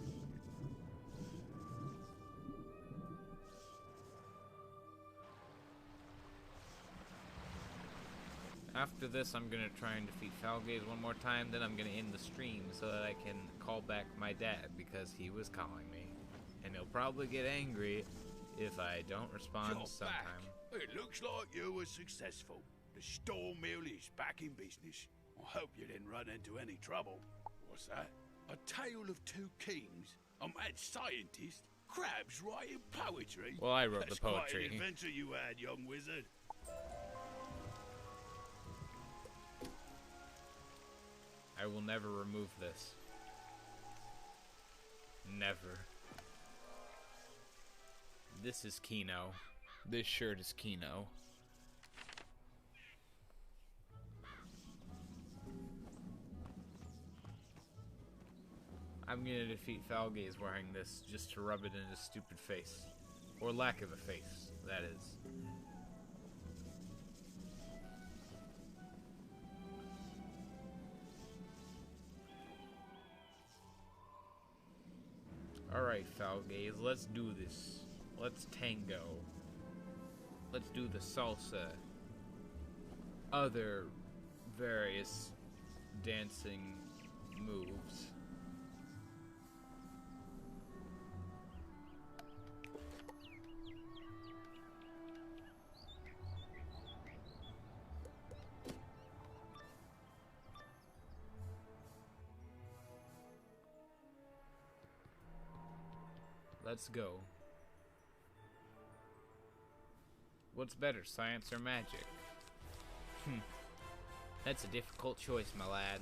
After this, I'm gonna try and defeat Falgaze one more time, then I'm gonna end the stream so that I can call back my dad because he was calling me. And he'll probably get angry if I don't respond You're sometime. back. It looks like you were successful. The store mill is back in business. I hope you didn't run into any trouble. What's that? A tale of two kings? A mad scientist? Crabs writing poetry? Well, I wrote That's the poetry. Quite an adventure you had, young wizard. I will never remove this. Never. This is Kino. This shirt is Kino. I'm gonna defeat Falgaze wearing this just to rub it in his stupid face. Or lack of a face, that is. Alright, Falgaze, let's do this. Let's tango. Let's do the salsa. Other various dancing moves. Let's go. What's better, science or magic? That's a difficult choice, my lad.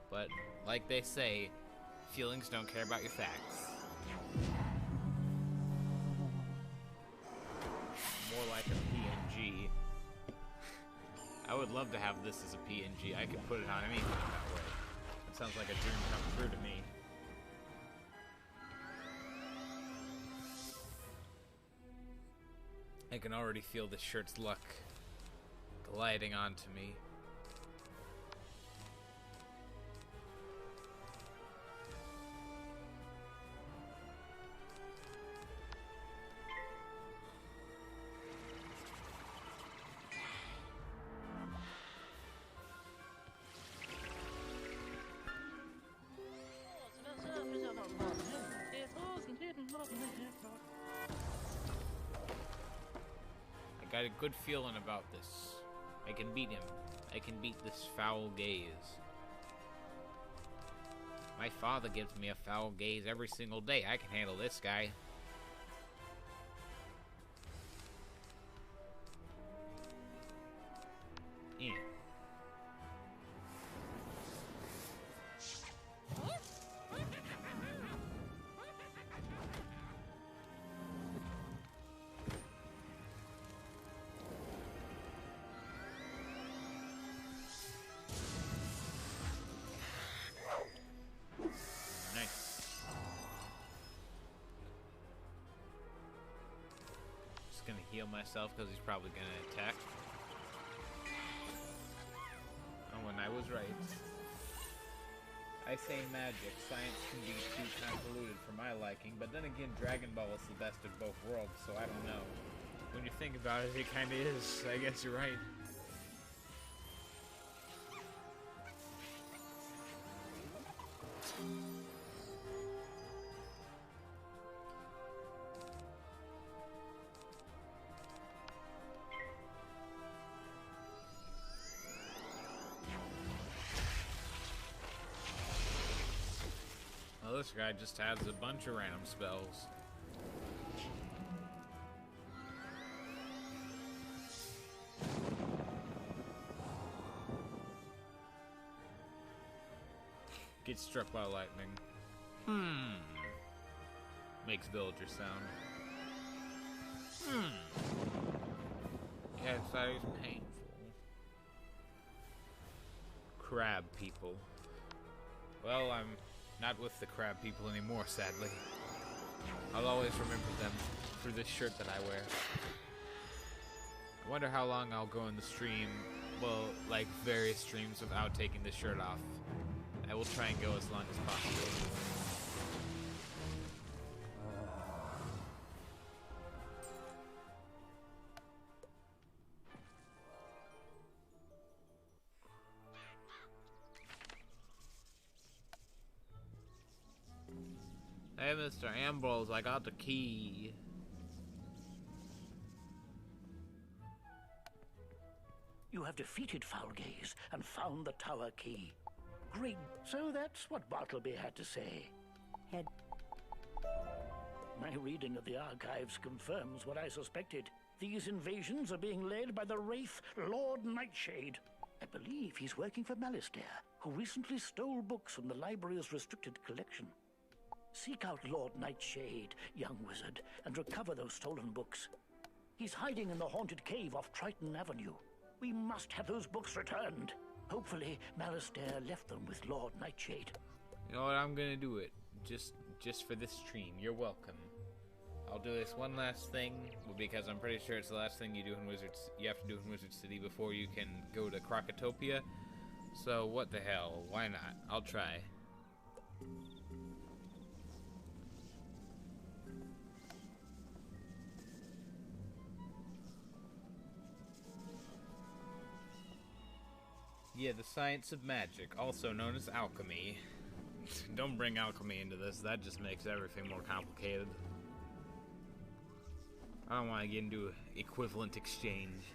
But, like they say, feelings don't care about your facts. More like a PNG. I would love to have this as a PNG. I could put it on anything that way. That sounds like a dream come true to me. I can already feel this shirt's luck gliding onto me. I got a good feeling about this. I can beat him. I can beat this foul gaze. My father gives me a foul gaze every single day. I can handle this guy. Yeah. Gonna heal myself because he's probably gonna attack. Oh, and I was right. I say magic, science can be too convoluted for my liking, but then again, Dragon Ball is the best of both worlds, so I don't know. When you think about it, it kinda is. I guess you're right. Well, this guy just has a bunch of random spells. Get struck by lightning. Makes villager sound. Yes, that is painful. Crab people. Well, I'm not with the crab people anymore, sadly. I'll always remember them through this shirt that I wear. I wonder how long I'll go in the stream, well, like various streams without taking this shirt off. I will try and go as long as possible. Hey, Mr. Ambrose, I got the key. You have defeated Foulgaze and found the tower key. Great. So that's what Bartleby had to say. My reading of the archives confirms what I suspected. These invasions are being led by the Wraith Lord Nightshade. I believe he's working for Malastare, who recently stole books from the library's restricted collection. Seek out Lord Nightshade, young wizard, and recover those stolen books. He's hiding in the haunted cave off Triton Avenue. We must have those books returned. Hopefully, Malastare left them with Lord Nightshade. You know what? I'm gonna do it. Just for this stream. You're welcome. I'll do this one last thing, because I'm pretty sure it's the last thing you do in Wizards. You have to do in Wizard City before you can go to Krakatopia. So what the hell? Why not? I'll try. Yeah, the science of magic, also known as alchemy. Don't bring alchemy into this, that just makes everything more complicated. I don't want to get into equivalent exchange.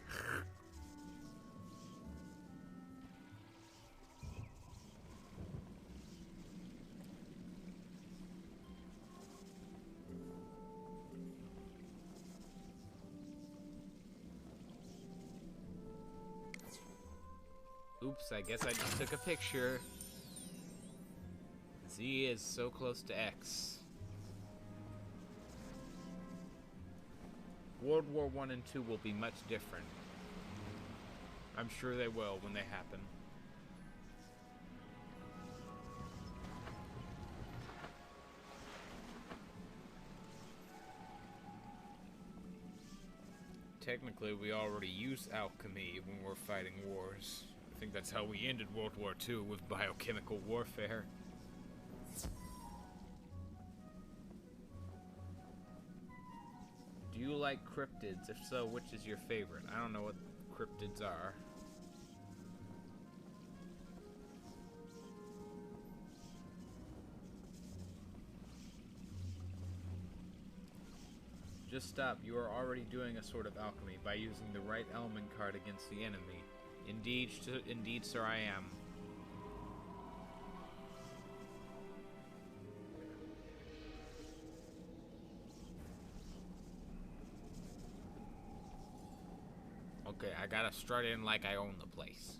Oops, I guess I just took a picture. Z is so close to X. World War I and II will be much different. I'm sure they will when they happen. Technically, we already use alchemy when we're fighting wars. I think that's how we ended World War II, with biochemical warfare. Do you like cryptids? If so, which is your favorite? I don't know what cryptids are. Just stop. You are already doing a sort of alchemy by using the right element card against the enemy. Indeed, sir, I am. Okay, I gotta strut in like I own the place.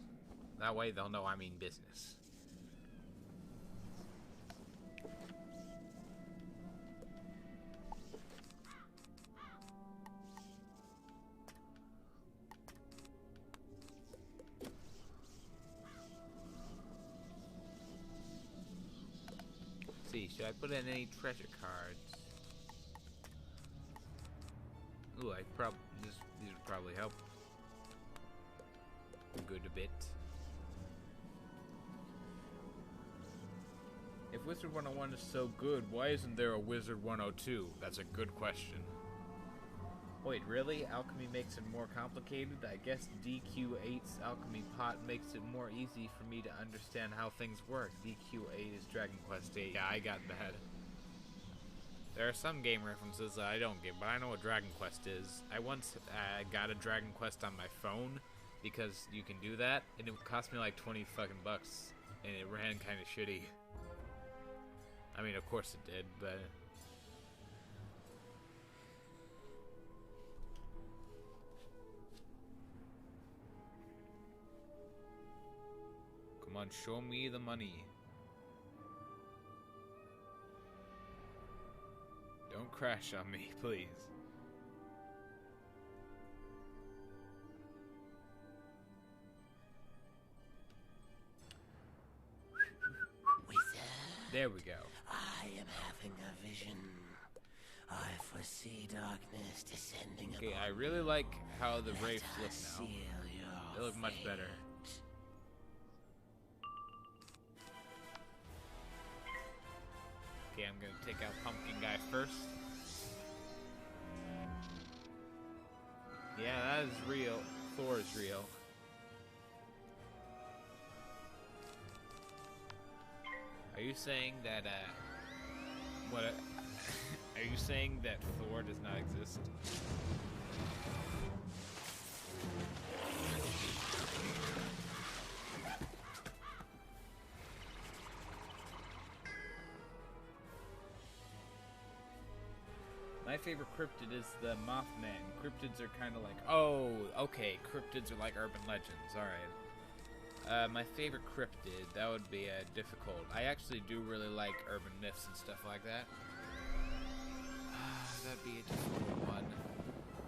That way they'll know I mean business. See, should I put in any treasure cards? Ooh, these would probably help a good bit. If Wizard 101 is so good, why isn't there a Wizard 102? That's a good question. Wait, really? Alchemy makes it more complicated? I guess DQ8's alchemy pot makes it more easy for me to understand how things work. DQ8 is Dragon Quest 8. Yeah, I got that. There are some game references that I don't get, but I know what Dragon Quest is. I once got a Dragon Quest on my phone because you can do that, and it cost me like 20 fucking bucks, and it ran kind of shitty. I mean, of course it did, but... Come on, show me the money. Don't crash on me, please. There we go. I am having a vision. I foresee darkness descending. Okay, I really like how the wraiths look now. They look much better. Okay, I'm gonna take out Pumpkin Guy first. Yeah, that is real. Thor is real. Are you saying that, are you saying that Thor does not exist? My favorite cryptid is the Mothman. Cryptids are kind of like, oh, okay, cryptids are like urban legends, alright. My favorite cryptid, that would be difficult. I actually do really like urban myths and stuff like that. That'd be a difficult one.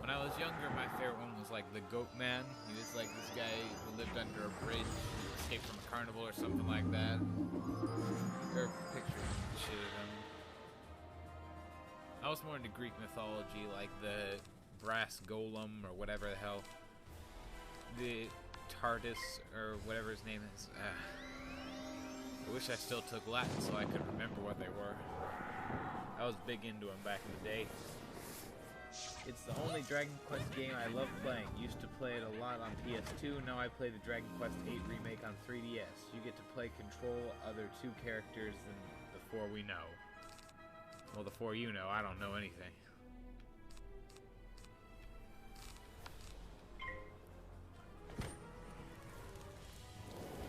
When I was younger, my favorite one was like the Goat Man. He was like this guy who lived under a bridge, who escaped from a carnival or something like that. Or pictures and shit of him. I was more into Greek mythology, like the brass golem or whatever the hell. The Tardis, or whatever his name is. I wish I still took Latin so I could remember what they were. I was big into them back in the day. It's the only Dragon Quest game I love playing. Used to play it a lot on PS2, now I play the Dragon Quest 8 remake on 3DS. You get to play control other two characters than the four we know. Well, the four you know, I don't know anything.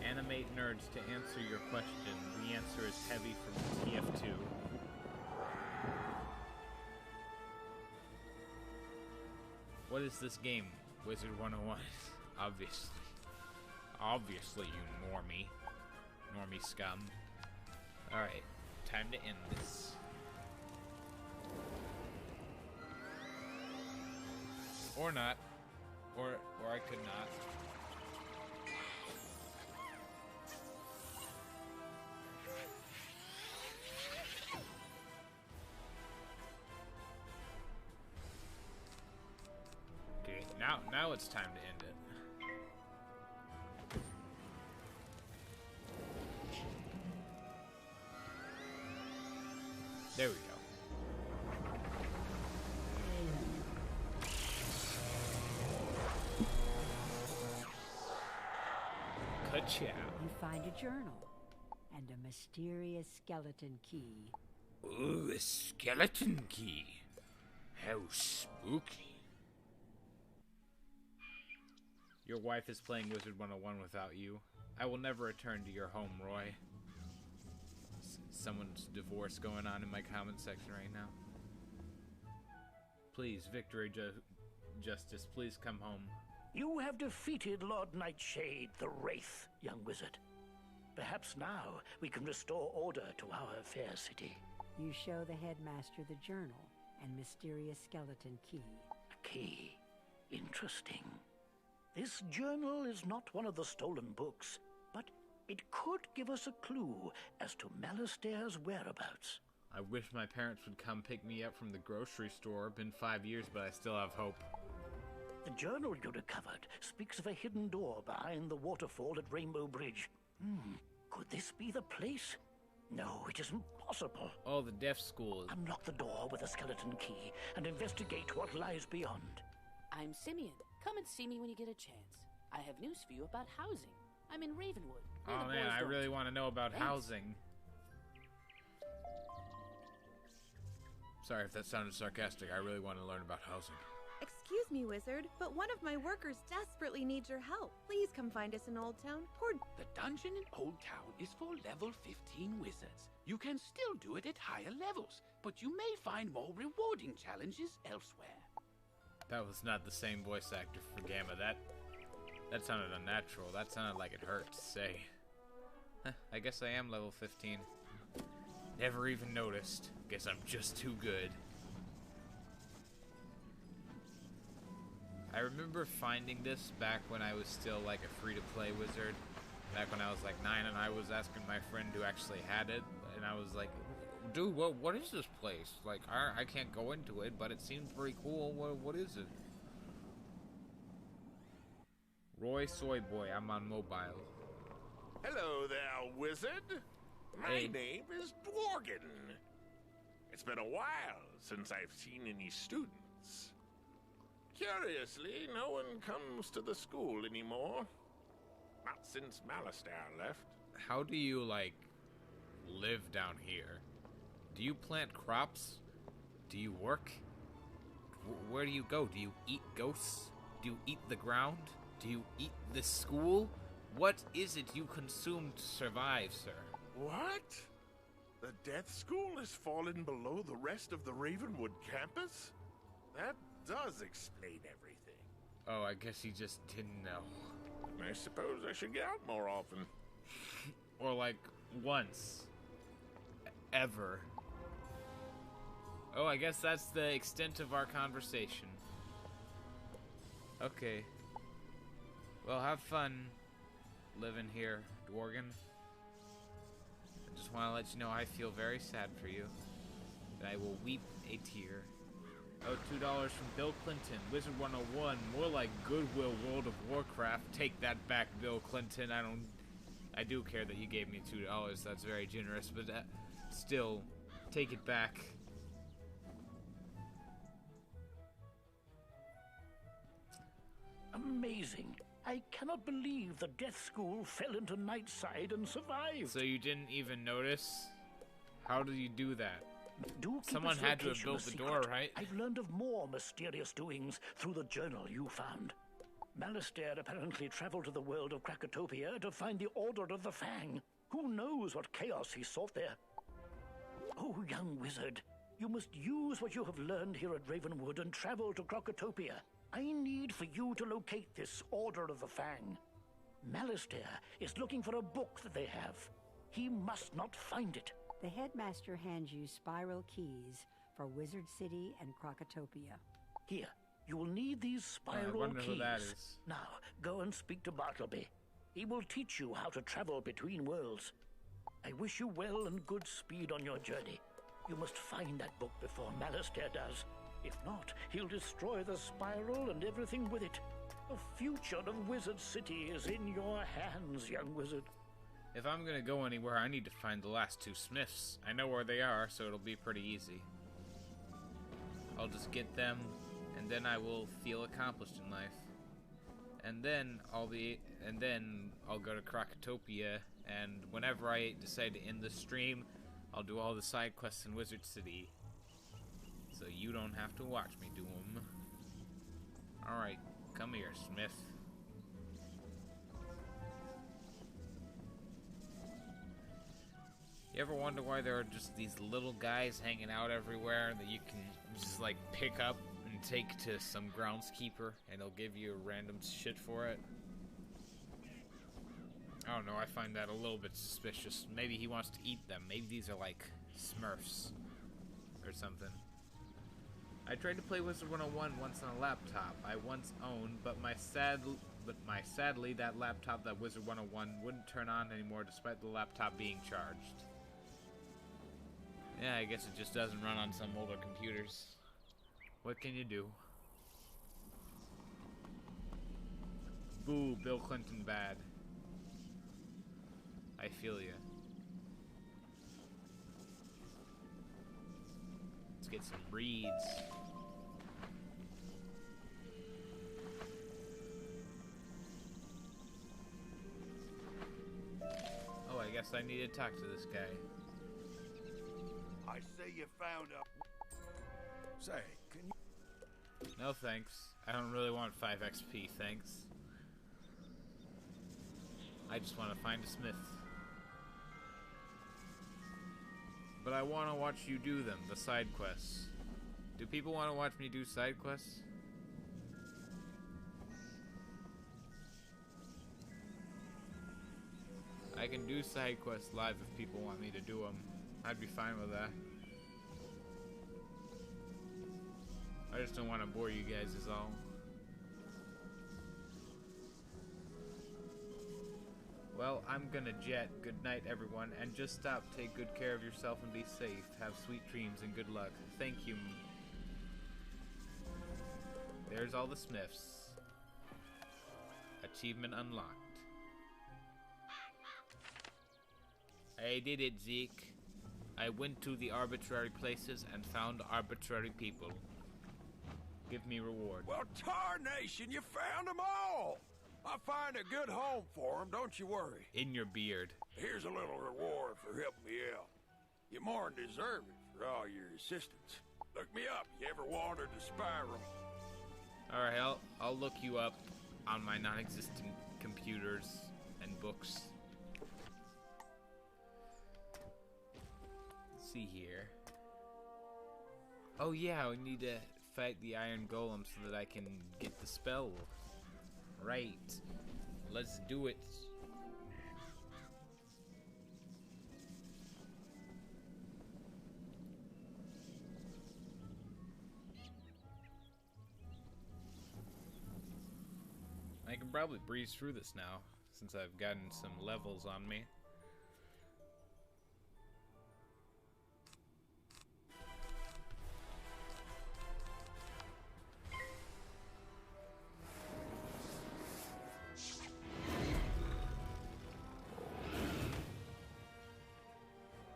Animate nerds, to answer your question, the answer is heavy from TF2. What is this game? Wizard 101. Obviously. Obviously, you normie. Normie scum. Alright, time to end this. Or not. Or I could not. Okay, now it's time to end it. There we go. Ka-chow. You find a journal and a mysterious skeleton key. Ooh, a skeleton key. How spooky. Your wife is playing Wizard 101 without you. I will never return to your home, Roy. Someone's divorce going on in my comment section right now. Please, Victory Justice, please come home. You have defeated Lord Nightshade, the Wraith, young wizard. Perhaps now we can restore order to our fair city. You show the headmaster the journal and mysterious skeleton key. A key. Interesting. This journal is not one of the stolen books, but it could give us a clue as to Malastaire's whereabouts. I wish my parents would come pick me up from the grocery store. Been 5 years, but I still have hope. The journal you recovered speaks of a hidden door behind the waterfall at Rainbow Bridge. Could this be the place? No, it isn't possible. Oh, the deaf school. Unlock the door with a skeleton key and investigate what lies beyond. I'm Simeon. Come and see me when you get a chance. I have news for you about housing. I'm in Ravenwood. Oh man, I really want to know about housing. Sorry if that sounded sarcastic. I really want to learn about housing. Excuse me, wizard, but one of my workers desperately needs your help. Please come find us in Old Town. The dungeon in Old Town is for level 15 wizards. You can still do it at higher levels, but you may find more rewarding challenges elsewhere. That was not the same voice actor for Gamma. That sounded unnatural. That sounded like it hurt to say. I guess I am level 15. Never even noticed. Guess I'm just too good. I remember finding this back when I was still like a free-to-play wizard. Back when I was like 9 and I was asking my friend who actually had it. And I was like, dude, what is this place? Like, I can't go into it, but it seemed pretty cool. What is it? Roy Soyboy, I'm on mobile. Hello there, wizard. My name is Dworgen. It's been a while since I've seen any students. Curiously, no one comes to the school anymore. Not since Malastair left. How do you, like, live down here? Do you plant crops? Do you work? Where do you go? Do you eat ghosts? Do you eat the ground? Do you eat the school? What is it you consume to survive, sir? What? The Death School has fallen below the rest of the Ravenwood campus? That does explain everything. Oh, I guess he just didn't know. I suppose I should get out more often. Or like, once. Ever. Oh, I guess that's the extent of our conversation. Okay. Well, have fun living here, Dworgen. I just want to let you know I feel very sad for you. And I will weep a tear. Oh, $2 from Bill Clinton. Wizard 101. More like Goodwill World of Warcraft. Take that back, Bill Clinton. I do care that you gave me $2. That's very generous, but still, take it back. Amazing. I cannot believe the Death School fell into Nightside and survived. So you didn't even notice? How did you do that? Do keep Someone its had to have location built a the secret. door, right? I've learned of more mysterious doings through the journal you found. Malastair apparently traveled to the world of Krakatopia to find the Order of the Fang. Who knows what chaos he sought there? Oh, young wizard, you must use what you have learned here at Ravenwood and travel to Krakatopia. I need for you to locate this Order of the Fang. Malistaire is looking for a book that they have. He must not find it. The headmaster hands you spiral keys for Wizard City and Krokotopia. Here, you will need these spiral wonder keys. who that is. Now, go and speak to Bartleby. He will teach you how to travel between worlds. I wish you well and good speed on your journey. You must find that book before Malistaire does. If not, he'll destroy the spiral and everything with it. The future of Wizard City is in your hands, young wizard. If I'm gonna go anywhere, I need to find the last two Smiths. I know where they are, so it'll be pretty easy. I'll just get them, and then I will feel accomplished in life. And then I'll go to Krokotopia, and whenever I decide to end the stream, I'll do all the side quests in Wizard City. So you don't have to watch me do them. Alright, come here, Smith. You ever wonder why there are just these little guys hanging out everywhere that you can just like pick up and take to some groundskeeper and he'll give you random shit for it? I don't know, I find that a little bit suspicious. Maybe he wants to eat them. Maybe these are like Smurfs or something. I tried to play Wizard 101 once on a laptop I once owned, but sadly that laptop that Wizard 101 wouldn't turn on anymore despite the laptop being charged. Yeah, I guess it just doesn't run on some older computers. What can you do? Boo, Bill Clinton bad. I feel ya. Let's get some reeds. Oh, I guess I need to talk to this guy. I say you found a... Say, can you... No thanks. I don't really want 5 XP, thanks. I just want to find a smith. But I want to watch you do them, the side quests. Do people want to watch me do side quests? I can do side quests live if people want me to do them. I'd be fine with that. I just don't want to bore you guys is all. Well, I'm gonna jet. Good night, everyone. And just stop, take good care of yourself and be safe. Have sweet dreams and good luck. Thank you. There's all the Smiths. Achievement unlocked. I did it, Zeke. I went to the arbitrary places and found arbitrary people. Give me reward. Well, tarnation, you found them all! I'll find a good home for them, don't you worry. In your beard. Here's a little reward for helping me out. You more than deserve it for all your assistance. Look me up, you ever wandered the spiral. Alright, I'll look you up on my non-existent computers and books. Let's see here. Oh yeah, we need to fight the Iron Golem so that I can get the spell. Right. Let's do it. I can probably breeze through this now, since I've gotten some levels on me.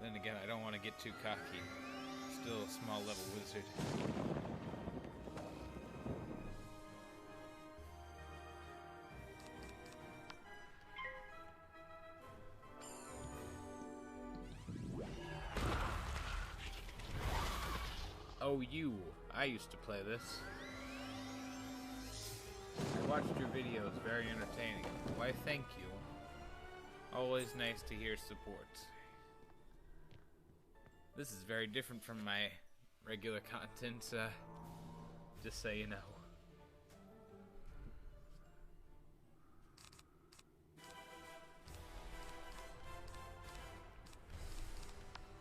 Then again, I don't want to get too cocky. Still a small level wizard. Oh, you. I used to play this. I watched your videos, very entertaining. Why, thank you. Always nice to hear support. This is very different from my regular content, just so you know.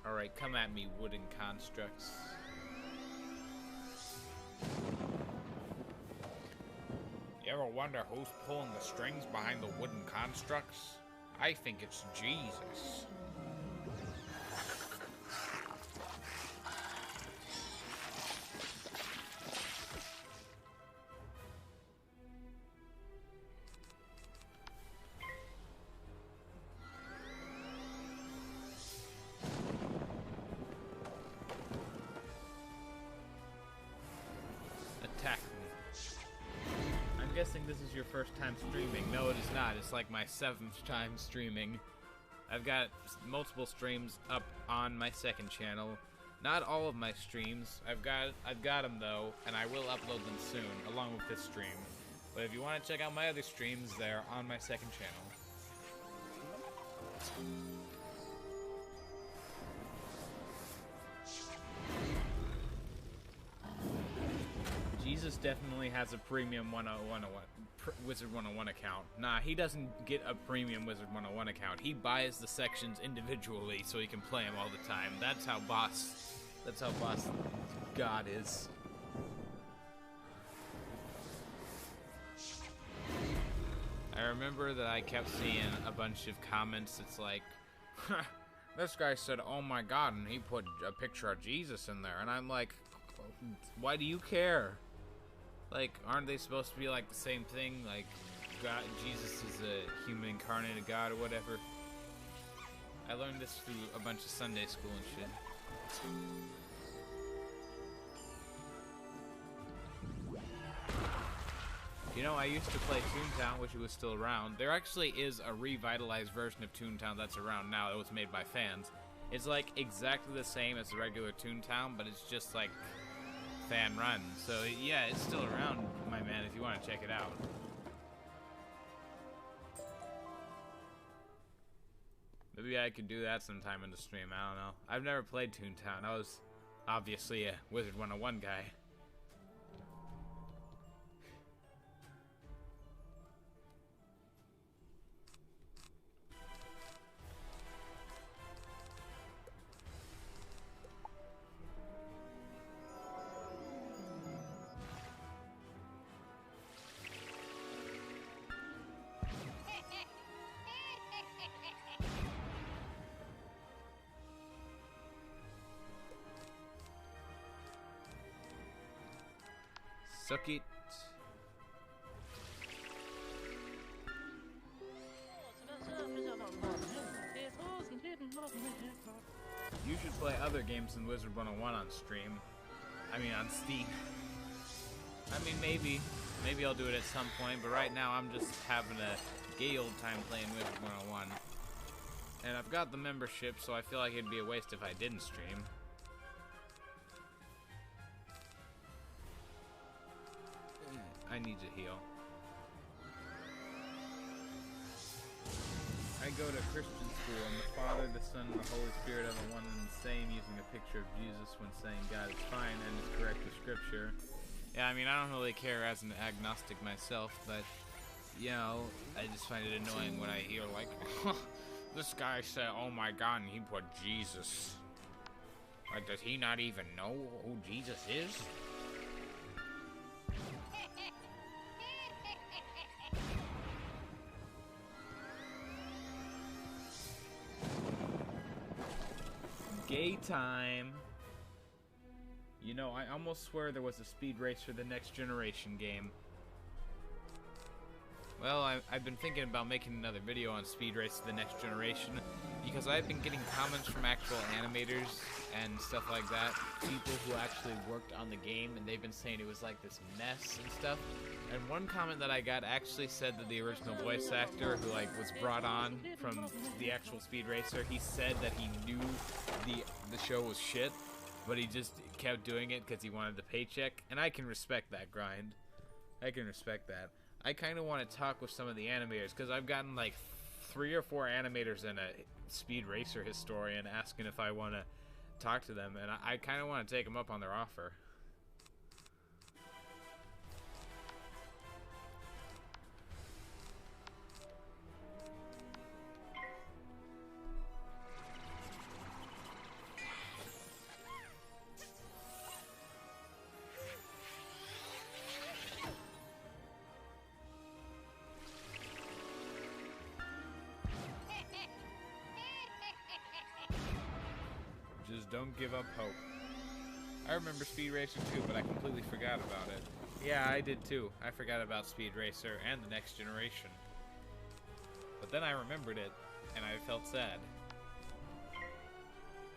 Alright, come at me, wooden constructs. You ever wonder who's pulling the strings behind the wooden constructs? I think it's Jesus. Attack me. I'm guessing this is your first time streaming. No, it is not. It's like my 7th time streaming. I've got multiple streams up on my second channel. Not all of my streams. I've got them though, and I will upload them soon, along with this stream. But if you want to check out my other streams, they're on my second channel. Jesus definitely has a premium Wizard 101 account. Nah, he doesn't get a premium Wizard 101 account. He buys the sections individually so he can play them all the time. That's how boss God is. I remember that I kept seeing a bunch of comments. It's like, this guy said, "Oh my God," and he put a picture of Jesus in there, and I'm like, why do you care? Like, aren't they supposed to be like the same thing? Like, God, Jesus is a human incarnated God or whatever. I learned this through a bunch of Sunday school and shit. You know, I used to play Toontown, which was still around. There actually is a revitalized version of Toontown that's around now that was made by fans. It's like exactly the same as the regular Toontown, but it's just like fan run. So yeah, it's still around, my man, if you want to check it out. Maybe I could do that sometime in the stream, I don't know. I've never played Toontown. I was obviously a Wizard 101 guy. Suck it. You should play other games than Wizard 101 on stream. I mean, on Steam. I mean, maybe I'll do it at some point, but right now I'm just having a gay old time playing Wizard 101. And I've got the membership, so I feel like it'd be a waste if I didn't stream. I need to heal. I go to Christian school, and the Father, the Son, and the Holy Spirit are the one and the same, using a picture of Jesus when saying God is fine and is correct with Scripture. Yeah, I mean, I don't really care as an agnostic myself, but, you know, I just find it annoying when I hear, like, this guy said, "Oh my God," and he put Jesus. Like, does he not even know who Jesus is? Gay time. You know, I almost swear there was a Speed Racer the Next Generation game. Well, I've been thinking about making another video on Speed Racer the Next Generation because I've been getting comments from actual animators and stuff like that, people who actually worked on the game, and they've been saying it was like this mess and stuff. And one comment that I got actually said that the original voice actor who like was brought on from the actual Speed Racer, he said that he knew the show was shit, but he just kept doing it because he wanted the paycheck, and I can respect that grind. I can respect that. I kind of want to talk with some of the animators because I've gotten like 3 or 4 animators and a Speed Racer historian asking if I want to talk to them, and I kind of want to take them up on their offer. don't give up hope. I remember Speed Racer 2, but I completely forgot about it. Yeah, I did too. I forgot about Speed Racer and the Next Generation. But then I remembered it, and I felt sad.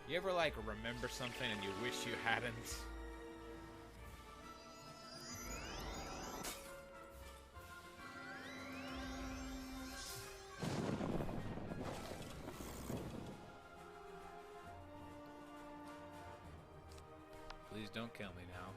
You ever, like, remember something and you wish you hadn't? Please don't kill me now.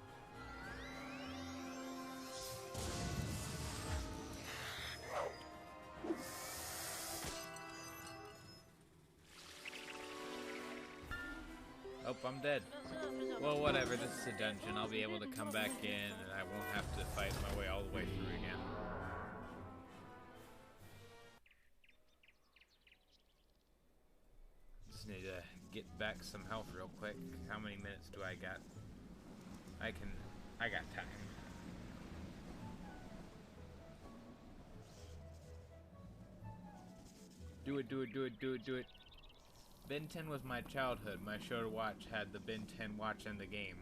Oh, I'm dead. Well, whatever, this is a dungeon. I'll be able to come back in and I won't have to fight my way all the way through again. Just need to get back some health real quick. How many minutes do I got? I got time. Do it, do it, do it, do it, do it. Ben 10 was my childhood. My show to watch had the Ben 10 watch and the game.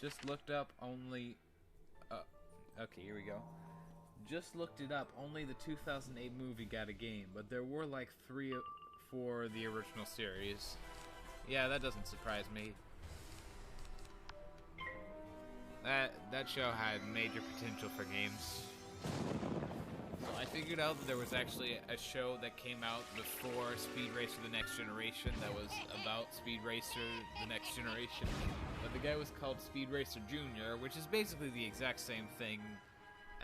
Just looked up only... okay, here we go. Just looked it up. Only the 2008 movie got a game, but there were like 3 for the original series. Yeah, that doesn't surprise me. That show had major potential for games. So I figured out that there was actually a show that came out before Speed Racer The Next Generation that was about Speed Racer The Next Generation. But the guy was called Speed Racer Jr., which is basically the exact same thing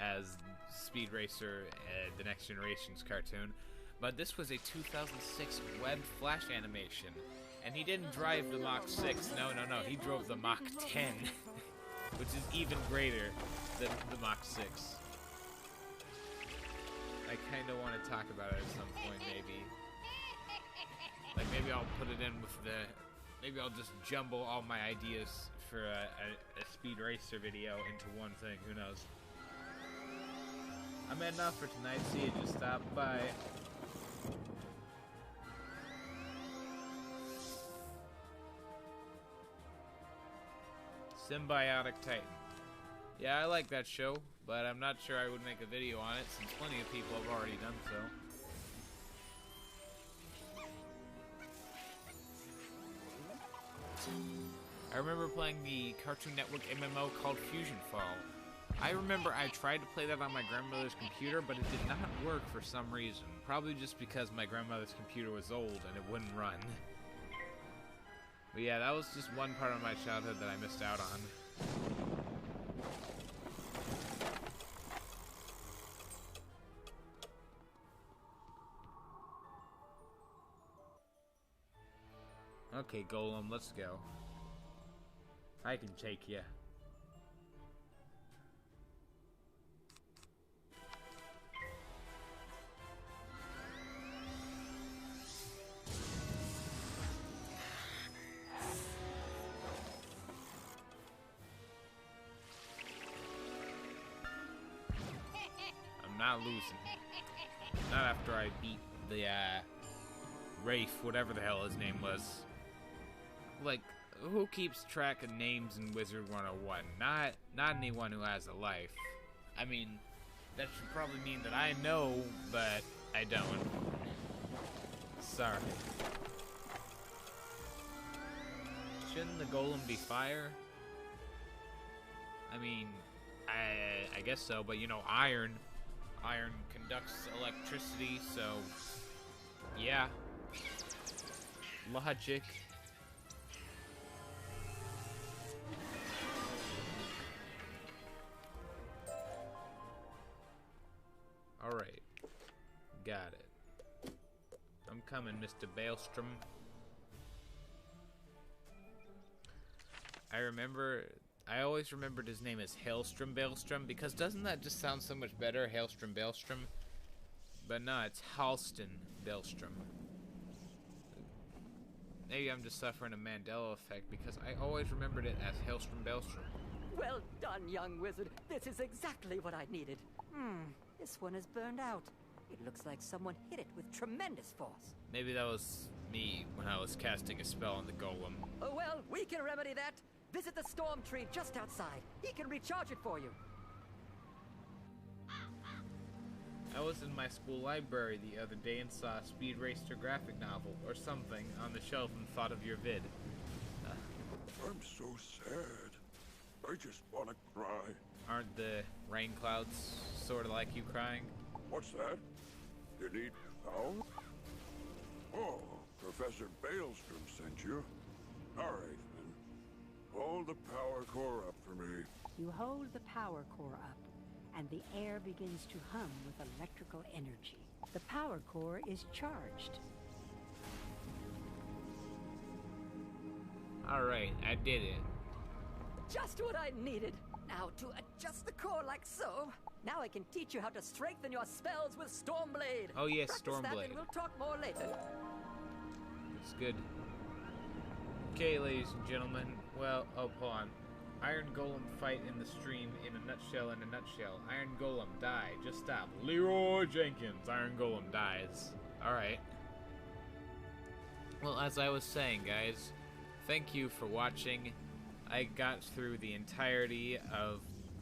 as Speed Racer The Next Generation's cartoon. But this was a 2006 web flash animation. And he didn't drive the Mach 6. No, he drove the Mach 10. Which is even greater than the Mach 6. I kind of want to talk about it at some point, maybe. Like, maybe I'll put it in with the... Maybe I'll just jumble all my ideas for a Speed Racer video into one thing. Who knows? I'm heading off for tonight. See you. Just stop by. Symbiotic Titan. Yeah, I like that show, but I'm not sure I would make a video on it since plenty of people have already done so. I remember playing the Cartoon Network MMO called Fusion Fall. I remember I tried to play that on my grandmother's computer, but it did not work for some reason. Probably just because my grandmother's computer was old and it wouldn't run. But yeah, that was just one part of my childhood that I missed out on. Okay, Golem, let's go. I can take you. I'm not losing. Not after I beat the, Rafe, whatever the hell his name was. Like, who keeps track of names in Wizard 101? Not anyone who has a life. I mean, that should probably mean that I know, but I don't. Sorry. Shouldn't the golem be fire? I mean, I guess so, but you know, iron conducts electricity, so yeah. Logic. Alright. Got it. I'm coming, Mr. Baelstrom. I always remembered his name as Hailstrom Baelstrom, because doesn't that just sound so much better, Hailstrom Baelstrom? But no, it's Halston Belstrom. Maybe I'm just suffering a Mandela effect because I always remembered it as Hailstrom Belstrom. Well done, young wizard. This is exactly what I needed. This one is burned out. It looks like someone hit it with tremendous force. Maybe that was me when I was casting a spell on the golem. Oh well, we can remedy that. Visit the storm tree just outside. He can recharge it for you. I was in my school library the other day and saw a Speed Racer graphic novel or something on the shelf and thought of your vid. I'm so sad. I just want to cry. Aren't the rain clouds sort of like you crying? What's that? You need power? Oh, Professor Baelstrom sent you. All right, then. Hold the power core up for me. You hold the power core up, and the air begins to hum with electrical energy. The power core is charged. Alright, I did it. Just what I needed. Now to adjust the core like so. Now I can teach you how to strengthen your spells with Stormblade. Oh yes, Practice that Stormblade. and we'll talk more later. It's good. Okay, ladies and gentlemen. Well, oh, hold on. Iron Golem fight in the stream in a nutshell, Iron Golem, die. Just stop. Leroy Jenkins. Iron Golem dies. Alright. Well, as I was saying, guys, thank you for watching. I got through the entirety of,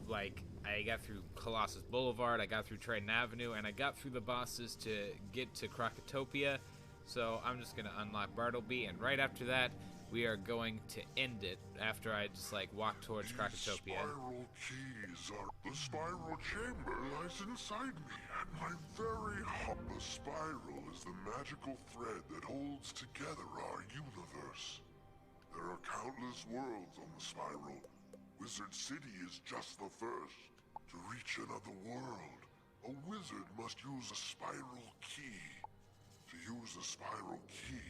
like, I got through Colossus Boulevard, I got through Triton Avenue, and I got through the bosses to get to Krakatopia. So I'm just going to unlock Bartleby, and right after that, we are going to end it after I just, like, walk towards Krakatopia. Spiral keys are... The spiral chamber lies inside me, and my very heart. The spiral is the magical thread that holds together our universe. There are countless worlds on the spiral. Wizard City is just the first. To reach another world, a wizard must use a spiral key. To use a spiral key,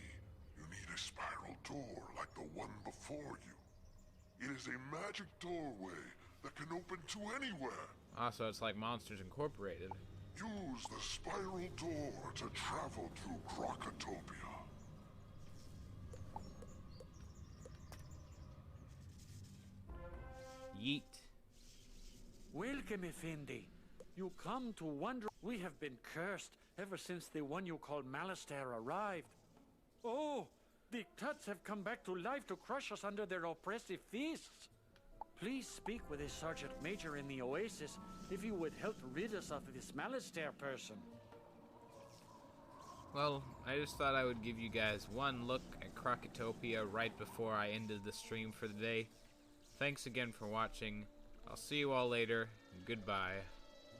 you need a spiral door like the one before you. It is a magic doorway that can open to anywhere. Ah, so it's like Monsters Incorporated. Use the spiral door to travel through Krakatopia. Yeet. Welcome, Effendi. You come to wonder. We have been cursed ever since the one you call Malastair arrived. Oh, the Tuts have come back to life to crush us under their oppressive fists. Please speak with a Sergeant Major in the Oasis if you would help rid us of this Malastair person. Well, I just thought I would give you guys one look at Krakatopia right before I ended the stream for the day. Thanks again for watching. I'll see you all later. Goodbye.